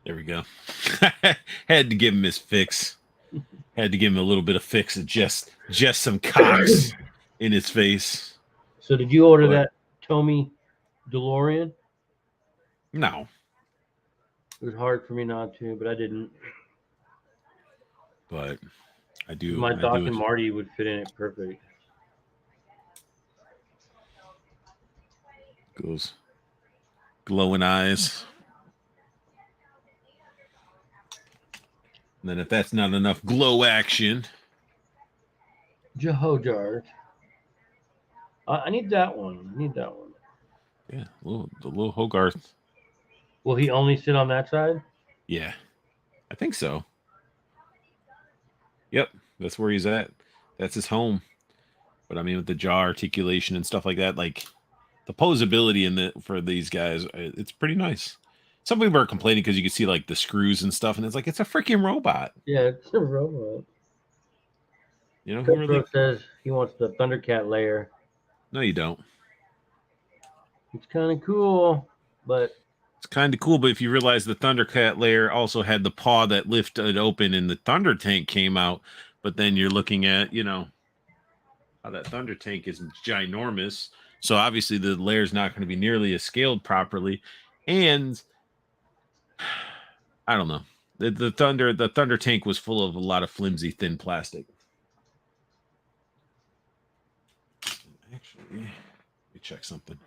There we go. Had to give him his fix. Had to give him a little bit of fix of just some Cox in his face. So did you order that Tommy DeLorean? No. It was hard for me not to, but I didn't. But I do. My Doc and Marty would fit in it perfect. Goes glowing eyes. And then if that's not enough glow action. Jehojar. I need that one. Yeah, the little Hogarth. Will he only sit on that side? Yeah, I think so. Yep, that's where he's at. That's his home. But I mean, with the jaw articulation and stuff like that, like the posability for these guys, it's pretty nice. Some people are complaining because you can see like the screws and stuff, and it's like it's a freaking robot. Yeah, it's a robot. Who really says he wants the Thundercat layer. No, you don't. It's kind of cool, but if you realize the Thundercat layer also had the paw that lifted open and the Thunder Tank came out, but then you're looking at, how that Thunder Tank is ginormous. So obviously the layer is not going to be nearly as scaled properly. And I don't know. The Thunder Tank was full of a lot of flimsy, thin plastic. Actually, let me check something.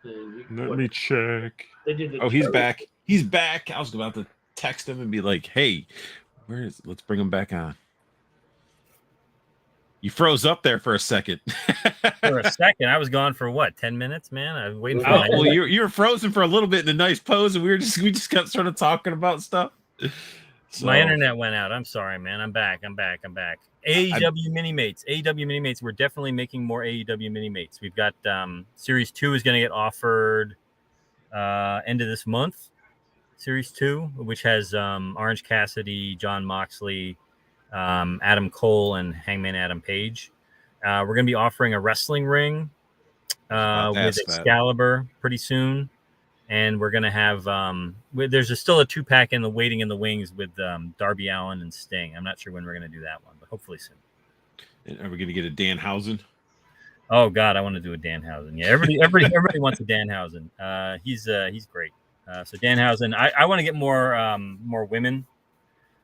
Let me check. He's back. He's back. I was about to text him and be like, "Hey, let's bring him back on." You froze up there for a second. For a second, I was gone for what, 10 minutes, man? I was waiting for. Well, you were frozen for a little bit in a nice pose, and we just kept sort of talking about stuff. So, my internet went out. I'm sorry, man. I'm back. AEW Mini-Mates. We're definitely making more AEW Mini-Mates. We've got Series 2 is going to get offered end of this month. Series 2, which has Orange Cassidy, John Moxley, Adam Cole, and Hangman Adam Page. We're going to be offering a wrestling ring with Excalibur pretty soon. And we're going to have there's still a 2-pack in the waiting in the wings with Darby Allin and Sting. I'm not sure when we're going to do that one, but hopefully soon. And are we going to get a Danhausen? Oh God, I want to do a Danhausen. Yeah, everybody wants a Danhausen. He's great. So Danhausen, I want to get more women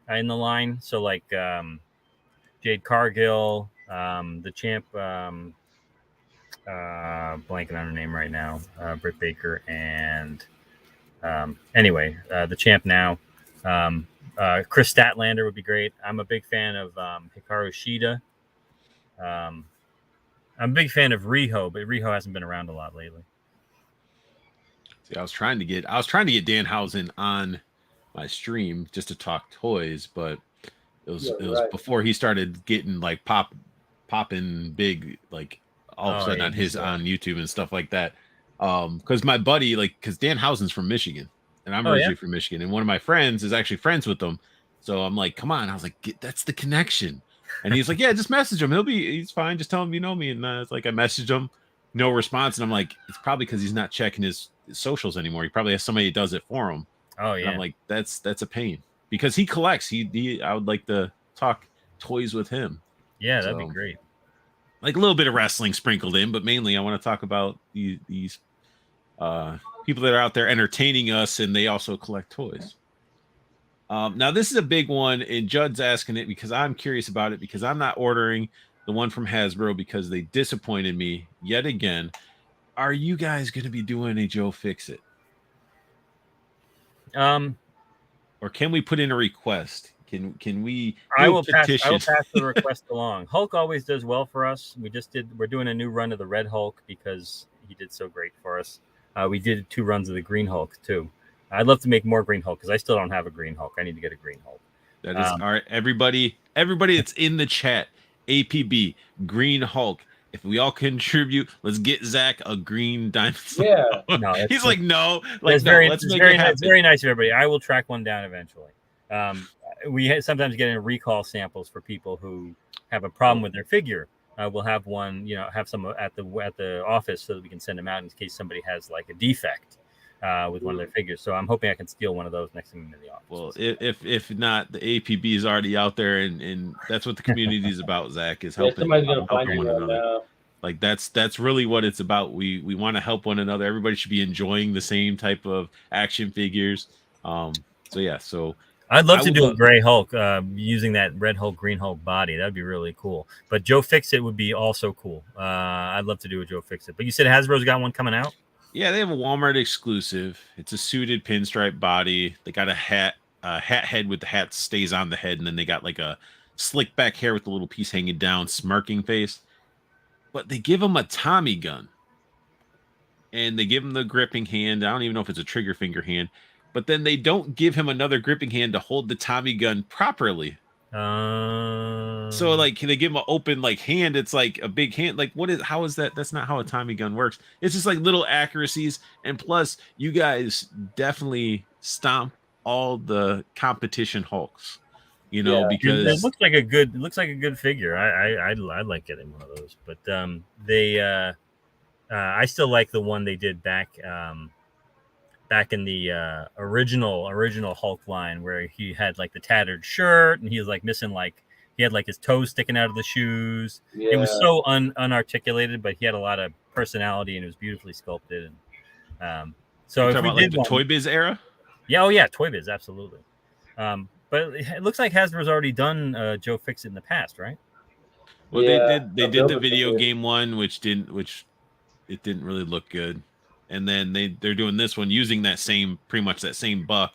in the line. So like Jade Cargill, the champ. Blanking on her name right now, Britt Baker, and the champ now, Chris Statlander would be great. I'm a big fan of Hikaru Shida. I'm a big fan of Riho, but Riho hasn't been around a lot lately. See, I was trying to get Danhausen on my stream just to talk toys, but it was before he started getting like popping big, like all of a sudden on YouTube and stuff like that. Because my buddy, because Danhausen's from Michigan, and I'm originally from Michigan, and one of my friends is actually friends with them. So I'm like, come on. I was like, that's the connection. And he's like, yeah, just message him. He's fine. Just tell him you know me. And it's like I messaged him, no response. And I'm like, it's probably because he's not checking his socials anymore. He probably has somebody that does it for him. Oh And yeah. I'm like, that's a pain because he collects. I would like to talk toys with him. Yeah, that'd be great. Like a little bit of wrestling sprinkled in, but mainly I want to talk about these people that are out there entertaining us, and they also collect toys. Now this is a big one, and Judd's asking it because I'm curious about it because I'm not ordering the one from Hasbro because they disappointed me yet again. Are you guys going to be doing a Joe Fix-It? Or can we put in a request? Can we? I will pass the request along. Hulk always does well for us. We're doing a new run of the Red Hulk because he did so great for us. We did 2 runs of the Green Hulk too. I'd love to make more Green Hulk because I still don't have a Green Hulk. I need to get a Green Hulk. That is all right. Everybody that's in the chat, APB, Green Hulk. If we all contribute, let's get Zach a green diamond. Yeah. No, he's like, no. Like, no, very, let's make very it happen. It's very nice of everybody. I will track one down eventually. We sometimes get in recall samples for people who have a problem with their figure. We'll have one, have some at the office so that we can send them out in case somebody has like a defect with one of their figures. So I'm hoping I can steal one of those next time I'm in the office. Well, if not, the APB is already out there, and that's what the community is about. Zach is helping. Somebody's gonna find one another. Like that's really what it's about. We want to help one another. Everybody should be enjoying the same type of action figures. So I'd love to do a Gray Hulk using that Red Hulk, Green Hulk body. That'd be really cool. But Joe Fix-It would be also cool. I'd love to do a Joe Fix-It. But you said Hasbro's got one coming out? Yeah, they have a Walmart exclusive. It's a suited pinstripe body. They got a hat head with the hat stays on the head, and then they got like a slick back hair with a little piece hanging down, smirking face. But they give him a Tommy gun. And they give him the gripping hand. I don't even know if it's a trigger finger hand. But then they don't give him another gripping hand to hold the Tommy gun properly. So like they give him an open like hand. It's like a big hand. Like how is that? That's not how a Tommy gun works. It's just like little accuracies. And plus, you guys definitely stomp all the competition Hulks. Because it looks like a good figure. I'd like getting one of those. But I still like the one they did back in the original Hulk line where he had like the tattered shirt and he was like missing he had like his toes sticking out of the shoes. Yeah. It was so unarticulated, but he had a lot of personality and it was beautifully sculpted. And so if we did the Toy Biz era, Toy Biz, absolutely. But it looks like Hasbro's already done Joe Fix-It in the past, right? Well, they did the video game one, which didn't really look good. And then they're doing this one using pretty much that same buck.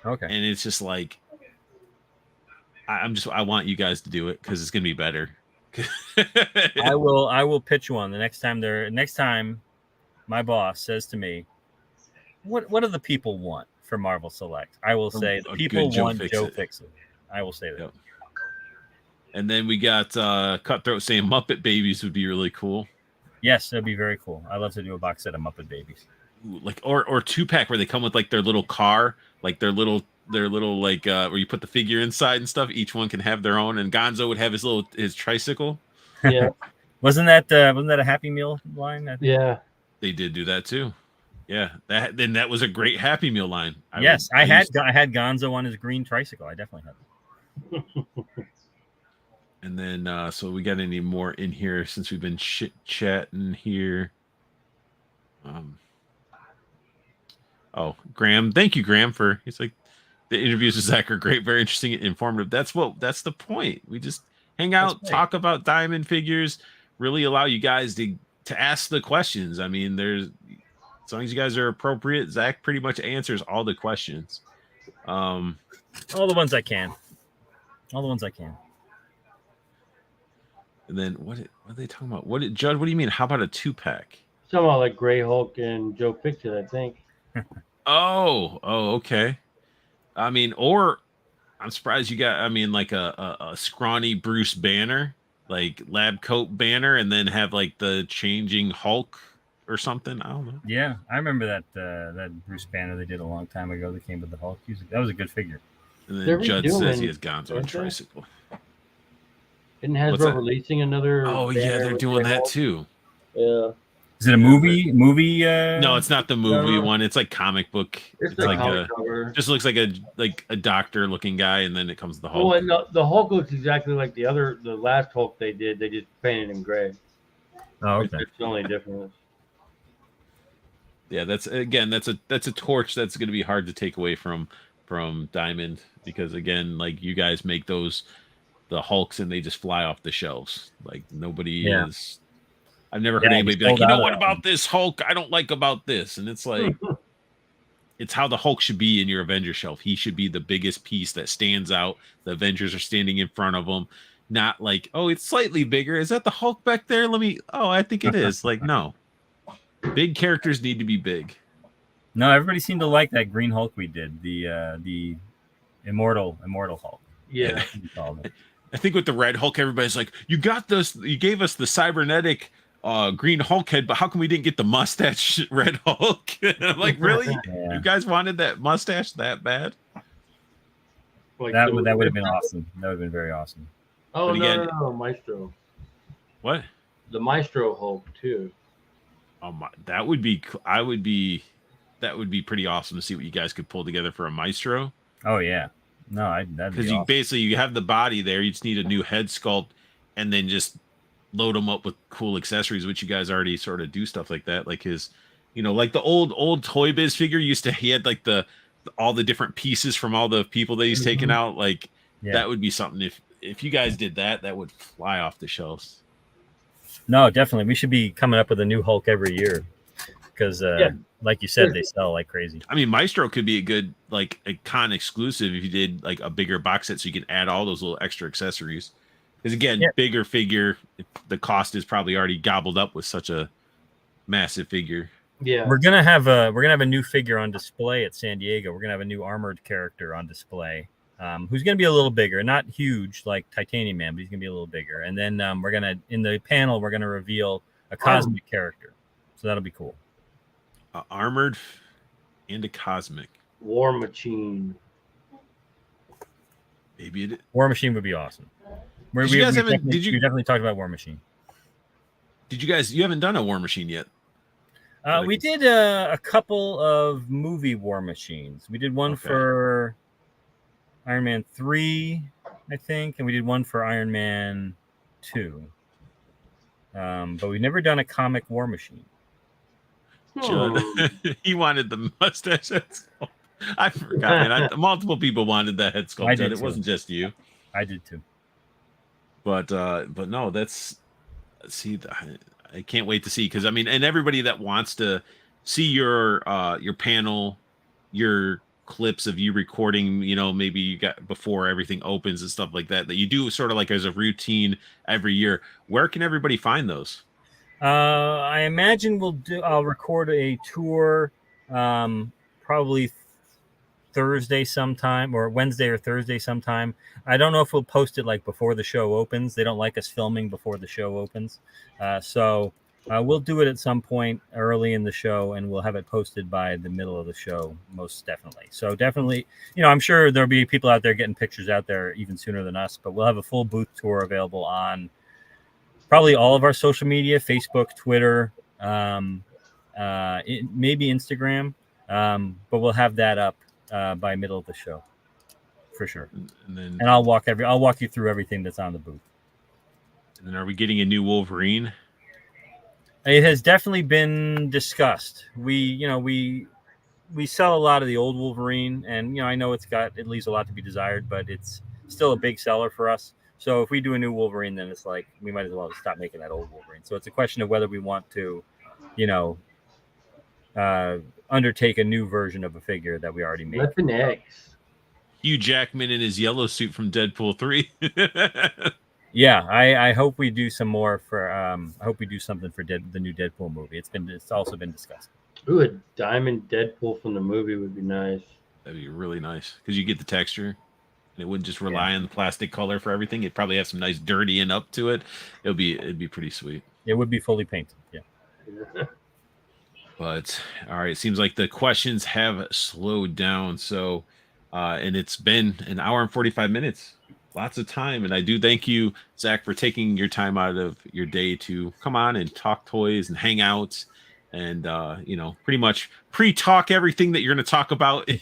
Okay. And it's just like, I want you guys to do it because it's gonna be better. I will pitch one the next time my boss says to me, what do the people want for Marvel Select? I will say the people want Joe Fix-It. I will say that. Yep. And then we got Cutthroat saying Muppet Babies would be really cool. Yes, that'd be very cool. I love to do a box set of Muppet Babies. Ooh, like or 2-pack where they come with like their little car, like their little like where you put the figure inside and stuff. Each one can have their own, and Gonzo would have his tricycle. Yeah. wasn't that a Happy Meal line? I think? Yeah. They did do that too. Yeah, that was a great Happy Meal line. I had Gonzo on his green tricycle. I definitely had it. And then, so we got any more in here since we've been chit-chatting here? Graham. Thank you, Graham, he's like, the interviews with Zach are great, very interesting and informative. That's the point. We just hang out, talk about diamond figures, really allow you guys to ask the questions. I mean, as long as you guys are appropriate, Zach pretty much answers all the questions. All the ones I can. And then what are they talking about? Judd, what do you mean? How about a 2-pack? Something about like Gray Hulk and Joe Fix-It, I think. Oh, okay. I mean, or I'm surprised you got, like a scrawny Bruce Banner, like lab coat Banner, and then have like the changing Hulk or something. I don't know. Yeah, I remember that Bruce Banner they did a long time ago that came with the Hulk. That was a good figure. And then They're Judd says he redoing, has Gonzo on aren't they? tricycle. Isn't What's Hasbro that? releasing another? Oh yeah, banner they're with doing the that Hulk? too. Yeah, Is it a movie? No, it's not the movie No. one. It's like comic book. it's It's the like comic a cover. just looks like a doctor looking guy, and then it comes the Hulk. Oh, and the Hulk looks exactly like the last Hulk they did. They just painted him gray. Oh, okay. It's the only difference. Yeah, that's a torch that's going to be hard to take away from Diamond, because again, like, you guys make the Hulks and they just fly off the shelves. Like, nobody is. I've never heard anybody be like, you know what about this Hulk I don't like about this, and it's like. It's how the Hulk should be in your Avenger shelf. He should be the biggest piece that stands out. The Avengers are standing in front of him. Not like, oh, it's slightly bigger. Is that the Hulk back there? I think it is. Like, no. Big characters need to be big. No, everybody seemed to like that Green Hulk we did. The Immortal Hulk. Yeah. I think with the Red Hulk, everybody's like, you got this. You gave us the cybernetic Green Hulk head, but how come we didn't get the mustache Red Hulk? I'm like, really? Yeah. You guys wanted that mustache that bad? Like that would have been awesome. That would have been very awesome. Oh, no, Maestro. What? The Maestro Hulk too. Oh my, that would be pretty awesome to see what you guys could pull together for a Maestro. Oh yeah, no, because you have the body there. You just need a new head sculpt, and then just load them up with cool accessories, which you guys already sort of do stuff like that. Like his, like the old Toy Biz figure he had like all the different pieces from all the people that he's taken out. Like that would be something if you guys did that would fly off the shelves. No, definitely. We should be coming up with a new Hulk every year because, like you said, they sell like crazy. I mean, Maestro could be a good, like, a con exclusive if you did like a bigger box set, so you can add all those little extra accessories. Because again, bigger figure, the cost is probably already gobbled up with such a massive figure. Yeah, we're gonna have a new figure on display at San Diego. We're gonna have a new armored character on display. Who's going to be a little bigger, not huge like Titanium Man, but he's going to be a little bigger. And then in the panel, we're going to reveal a cosmic character. So that'll be cool. Armored and a cosmic. War Machine. Maybe War Machine would be awesome. We definitely talked about War Machine. Did you haven't done a War Machine yet? We did a couple of movie War Machines. We did one for Iron Man 3, I think, and we did one for Iron Man 2. But we've never done a comic War Machine. He wanted the mustache head sculpt. I forgot, man. Multiple people wanted that head sculpt. It wasn't just you. I did too. But no, I can't wait to see, because I mean, and everybody that wants to see your panel, your clips of you recording, maybe you got before everything opens and stuff like that you do sort of like as a routine every year. Where can everybody find those? I imagine I'll record a tour probably Thursday sometime, or Wednesday or Thursday sometime. I don't know if we'll post it like before the show opens. They don't like us filming before the show opens. So we'll do it at some point early in the show, and we'll have it posted by the middle of the show, most definitely. So definitely, I'm sure there'll be people out there getting pictures out there even sooner than us, but we'll have a full booth tour available on probably all of our social media, Facebook, Twitter, maybe Instagram, but we'll have that up by middle of the show for sure. And I'll walk you through everything that's on the booth. And then, are we getting a new Wolverine? It has definitely been discussed. We sell a lot of the old Wolverine, and I know it leaves a lot to be desired, but it's still a big seller for us. So if we do a new Wolverine, then it's like we might as well stop making that old Wolverine. So it's a question of whether we want to, undertake a new version of a figure that we already made. Weapon X. Hugh Jackman in his yellow suit from Deadpool 3. Yeah, I hope we do some more for. I hope we do something for the new Deadpool movie. It's also been discussed. Ooh, a diamond Deadpool from the movie would be nice. That'd be really nice, because you get the texture. It wouldn't just rely on the plastic color for everything. It'd probably have some nice dirtying up to it. It'd be pretty sweet. It would be fully painted. Yeah. But all right, it seems like the questions have slowed down. So And it's been an hour and 45 minutes. Lots of time. And I do thank you, Zach, for taking your time out of your day to come on and talk toys and hang out and, pretty much pre-talk everything that you're going to talk about at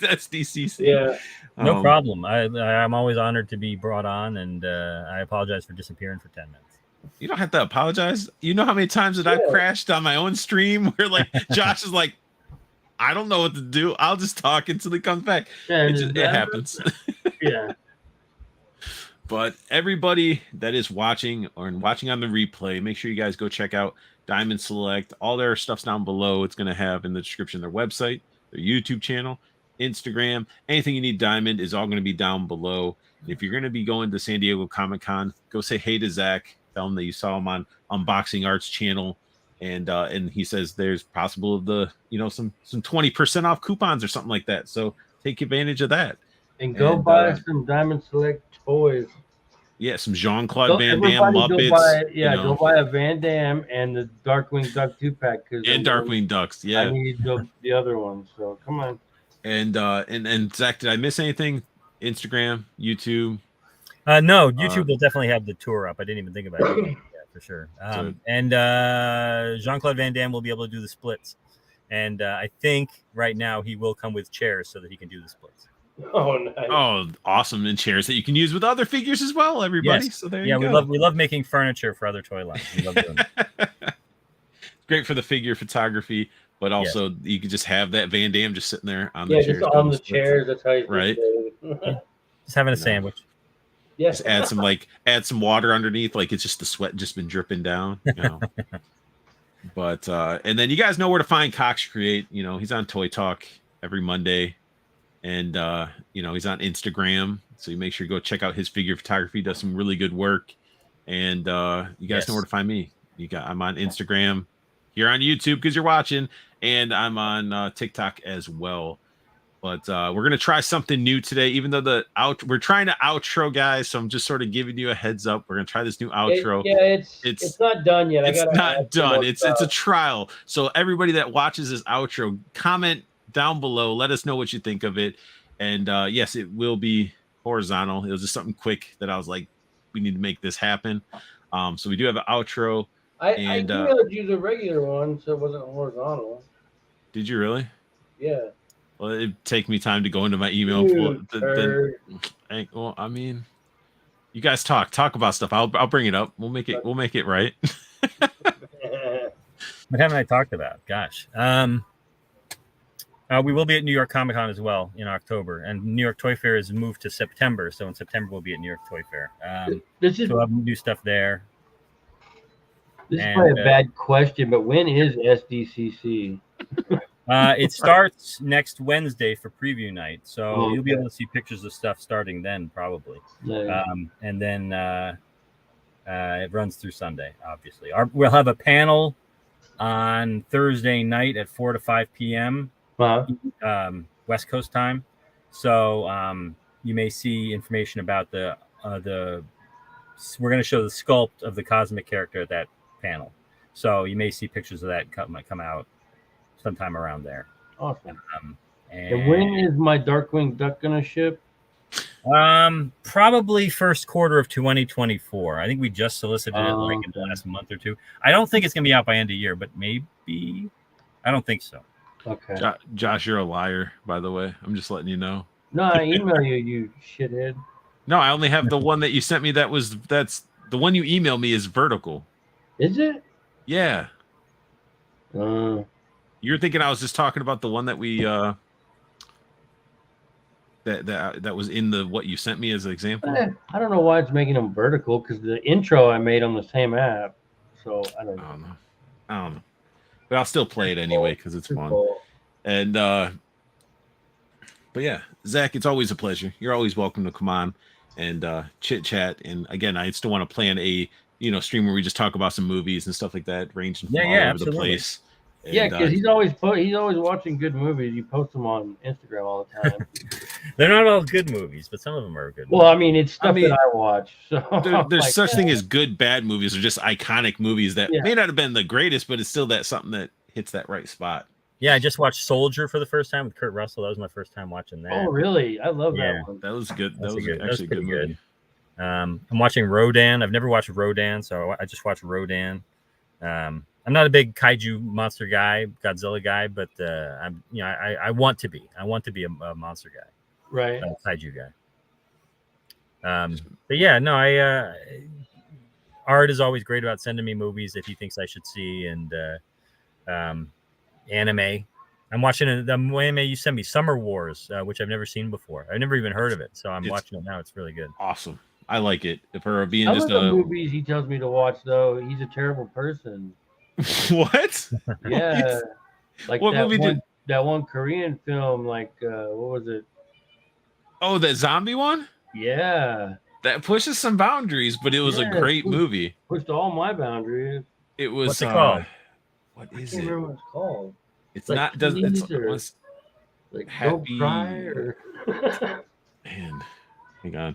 SDCC. Yeah. No problem. I'm always honored to be brought on, and I apologize for disappearing for 10 minutes. You don't have to apologize. You know how many times that I've crashed on my own stream where like Josh is like, I don't know what to do. I'll just talk until he comes back. Yeah, it happens. Yeah. But everybody that is watching or watching on the replay, make sure you guys go check out Diamond Select. All their stuff's down below. It's going to have in the description their website, their YouTube channel, Instagram. Anything you need Diamond is all going to be down below. And if you're going to be going to San Diego Comic-Con, go say hey to Zach. Tell him that you saw him on Unboxing Arts channel. And he says there's possible of some 20% off coupons or something like that. So take advantage of that. And go buy some Diamond Select toys. Yeah, some Jean-Claude Van Damme Muppets. Go buy a Van Damme and the Darkwing Duck 2-pack. And Darkwing Ducks, yeah. I need the other ones, so come on. And Zach, did I miss anything? Instagram, YouTube? No, YouTube will definitely have the tour up. I didn't even think about it. Yeah, for sure. And Jean-Claude Van Damme will be able to do the splits. And I think right now he will come with chairs so that he can do the splits. Oh, nice. Oh, awesome. And chairs that you can use with other figures as well, everybody. Yes. So there you go. We love making furniture for other toy lines. We love doing it. Great for the figure photography, but also you could just have that Van Damme just sitting there on the chairs. Just on the chairs. That's how you right. Just having a sandwich. Yes. Just add some water underneath, like it's just the sweat just been dripping down. But and then you guys know where to find Cox Create. He's on Toy Talk every Monday. And, he's on Instagram. So you make sure you go check out his figure photography. He does some really good work. And you guys know where to find me. I'm on Instagram, here on YouTube because you're watching. And I'm on TikTok as well. But we're going to try something new today, even though we're trying to outro, guys. So I'm just sort of giving you a heads up. We're going to try this new outro. It's not done yet. It's not done. It's a trial. So everybody that watches this outro, comment down below, let us know what you think of it. And yes, it will be horizontal. It was just something quick that I was like, we need to make this happen. So we do have an outro. I emailed you the regular one, so it wasn't horizontal. Did you really? Yeah. Well, it'd take me time to go into my email. Well, I mean, you guys talk about stuff. I'll bring it up. We'll make it right. What haven't I talked about? Gosh. We will be at New York Comic Con as well in October, and New York Toy Fair is moved to September. So in September we'll be at New York Toy Fair. So we'll have new stuff there. This is probably a bad question, but when is SDCC? It starts next Wednesday for preview night, so you'll be able to see pictures of stuff starting then, probably. Yeah. And then it runs through Sunday. Obviously, we'll have a panel on Thursday night at 4 to 5 p.m. West Coast time. So you may see information about the we're going to show the sculpt of the cosmic character at that panel. So you may see pictures of that come out sometime around there. Awesome. And when is my Darkwing Duck going to ship? Probably first quarter of 2024. I think we just solicited it like in the last month or two. I don't think it's going to be out by end of year, but maybe. I don't think so. Okay. Josh, you're a liar, by the way. I'm just letting you know. No, I email you shithead. No, I only have the one that you sent me. That's the one you emailed me is vertical. Is it? Yeah. You're thinking I was just talking about the one that we that was in the what you sent me as an example. I don't know why it's making them vertical because the intro I made on the same app. So I don't know. But I'll still play it anyway because it's fun. And but yeah, Zach, it's always a pleasure. You're always welcome to come on and chit chat. And again, I still want to plan a stream where we just talk about some movies and stuff like that, ranging from all over absolutely. the place. Yeah, because he's always watching good movies. You post them on Instagram all the time. They're not all good movies, but some of them are good. Well, I mean, it's stuff that I watch. So there's such thing as good bad movies or just iconic movies that may not have been the greatest, but it's still something that hits that right spot. Yeah, I just watched Soldier for the first time with Kurt Russell. That was my first time watching that. Oh, really? I love Yeah. that one. That was good. That That's was that's actually a good pretty movie. I'm watching Rodan. I've never watched Rodan, so I just watched Rodan. I'm not a big kaiju monster guy, Godzilla guy, but I'm I want to be. I want to be a monster guy, Right. a kaiju guy. But yeah, no, Art is always great about sending me movies that he thinks I should see, and anime. I'm watching the anime you sent me, Summer Wars, which I've never seen before. I've never even heard of it, so I'm watching it now. It's really good. Awesome. I like it. For being Some just of the movies he tells me to watch, though, he's a terrible person. What? Yeah, like What that movie one, did? that one Korean film, like what was it? Oh, that zombie one? Yeah, That pushes some boundaries, but it was a great movie. Pushed all my boundaries. It was What's it called? What I is can't it? remember what it's called. It's like not does it's or, was like happy. Don't Cry or Man, hang on.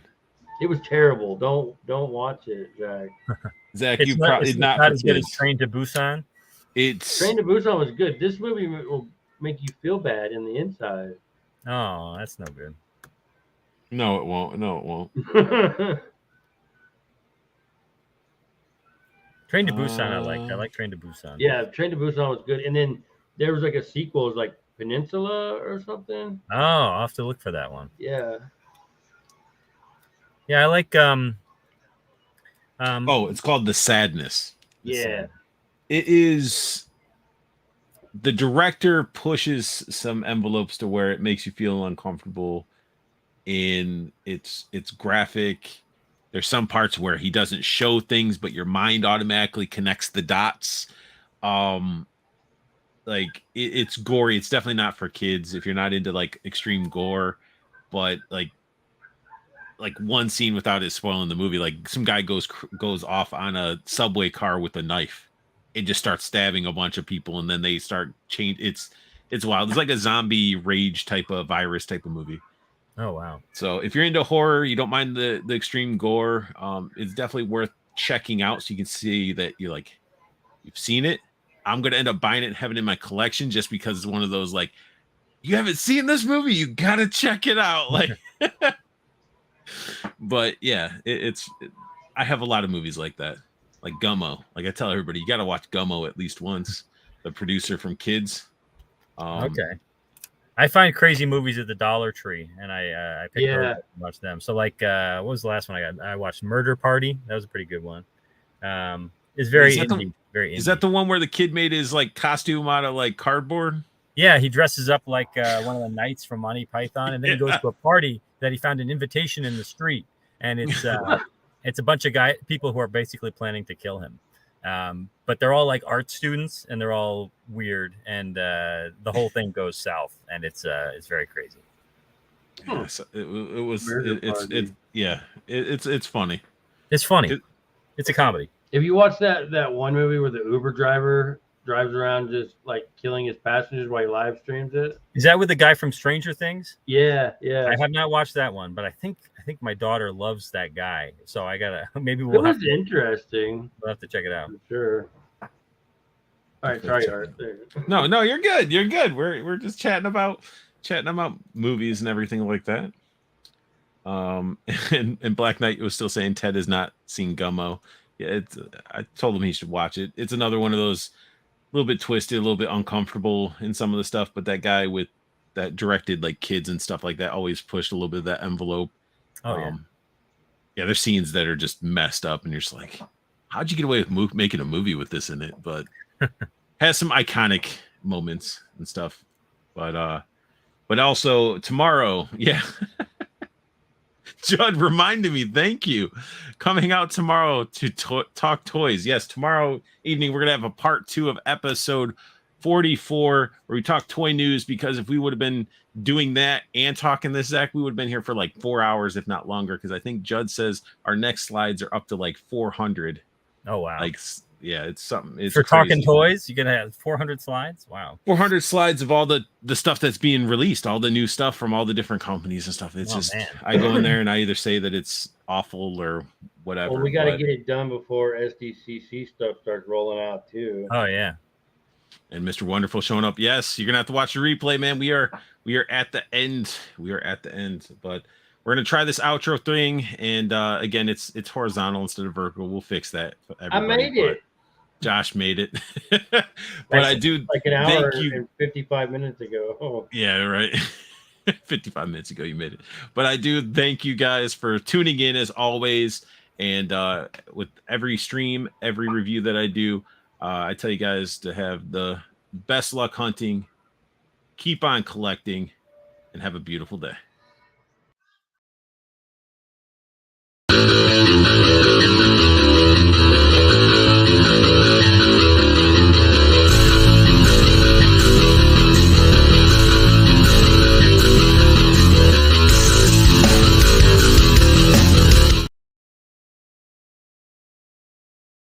It was terrible. Don't watch it, Jack. Zach, It's you not, probably it's not not for as good as kids. Train to Busan. It's Train to Busan was good. This movie will make you feel bad in the inside. Oh, that's no good. No, it won't. No, it won't. Train to Busan, I like Train to Busan. Yeah, Train to Busan was good. And then there was like a sequel, it was like Peninsula or something. Oh, I'll have to look for that one. Yeah. Yeah, I like oh, it's called The Sadness. Yeah. It is. The director pushes some envelopes to where it makes you feel uncomfortable. In it's graphic. There's some parts where he doesn't show things, but your mind automatically connects the dots. Like it's gory. It's definitely not for kids if you're not into like extreme gore. But like one scene without it spoiling the movie, like some guy goes off on a subway car with a knife and just starts stabbing a bunch of people, and then they start change. It's wild. It's like a zombie rage type of virus type of movie. Oh wow! So if you're into horror, you don't mind the extreme gore, it's definitely worth checking out so you can see that you've seen it. I'm gonna end up buying it and having it in my collection just because it's one of those like, you haven't seen this movie, you gotta check it out. Like, but yeah, I have a lot of movies like that, like Gummo. Like I tell everybody, you gotta watch Gummo at least once. The producer from Kids. Okay. I find crazy movies at the Dollar Tree, and I pick those up and watch them. So, like, what was the last one I got? I watched Murder Party. That was a pretty good one. It's very indie. Very indie. Is that the one where the kid made his like costume out of like cardboard? Yeah, he dresses up like one of the knights from Monty Python, and then he goes to a party that he found an invitation in the street, and it's a bunch of people who are basically planning to kill him. But they're all like art students, and they're all weird, and the whole thing goes south, and it's very crazy. Yes, it's funny. It's funny. It's a comedy. If you watch that one movie where the Uber driver drives around just like killing his passengers while he live streams it, is that with the guy from Stranger Things? Yeah. I have not watched that one, but I think my daughter loves that guy, so I gotta maybe it was interesting. We'll have to check it out. For sure. All right, sorry, Art. No, you're good. You're good. We're just chatting about movies and everything like that. And Black Knight was still saying Ted has not seen Gummo. Yeah, I told him he should watch it. It's another one of those a little bit twisted, a little bit uncomfortable in some of the stuff, but that guy with that directed like kids and stuff like that always pushed a little bit of that envelope. Oh yeah, there's scenes that are just messed up, and you're just like, how'd you get away with making a movie with this in it? But has some iconic moments and stuff. But also tomorrow, yeah. Judd reminded me, thank you. Coming out tomorrow to talk toys. Yes, tomorrow evening we're gonna have a part 2 of episode 44 where we talk toy news, because if we would have been doing that and talking this, Zach, we would have been here for like 4 hours, if not longer, because I think Judd says our next slides are up to like 400. Oh wow. Like, yeah, it's something. It's for crazy. Talking toys, you're gonna have 400 slides. Wow. 400 slides of all the stuff that's being released, all the new stuff from all the different companies and stuff. It's man. I go in there and I either say that it's awful or whatever. Well, we got to get it done before SDCC stuff starts rolling out too. Oh yeah. And Mr. Wonderful showing up. Yes, you're gonna have to watch the replay, man. We are at the end. We are at the end, but we're gonna try this outro thing. And again, it's horizontal instead of vertical. We'll fix that for everybody. I made it. Josh made it. But I do like an hour thank you. and 55 minutes ago. Oh. Yeah, right. 55 minutes ago, you made it. But I do thank you guys for tuning in as always. And with every stream, every review that I do, I tell you guys to have the best luck hunting, keep on collecting, and have a beautiful day.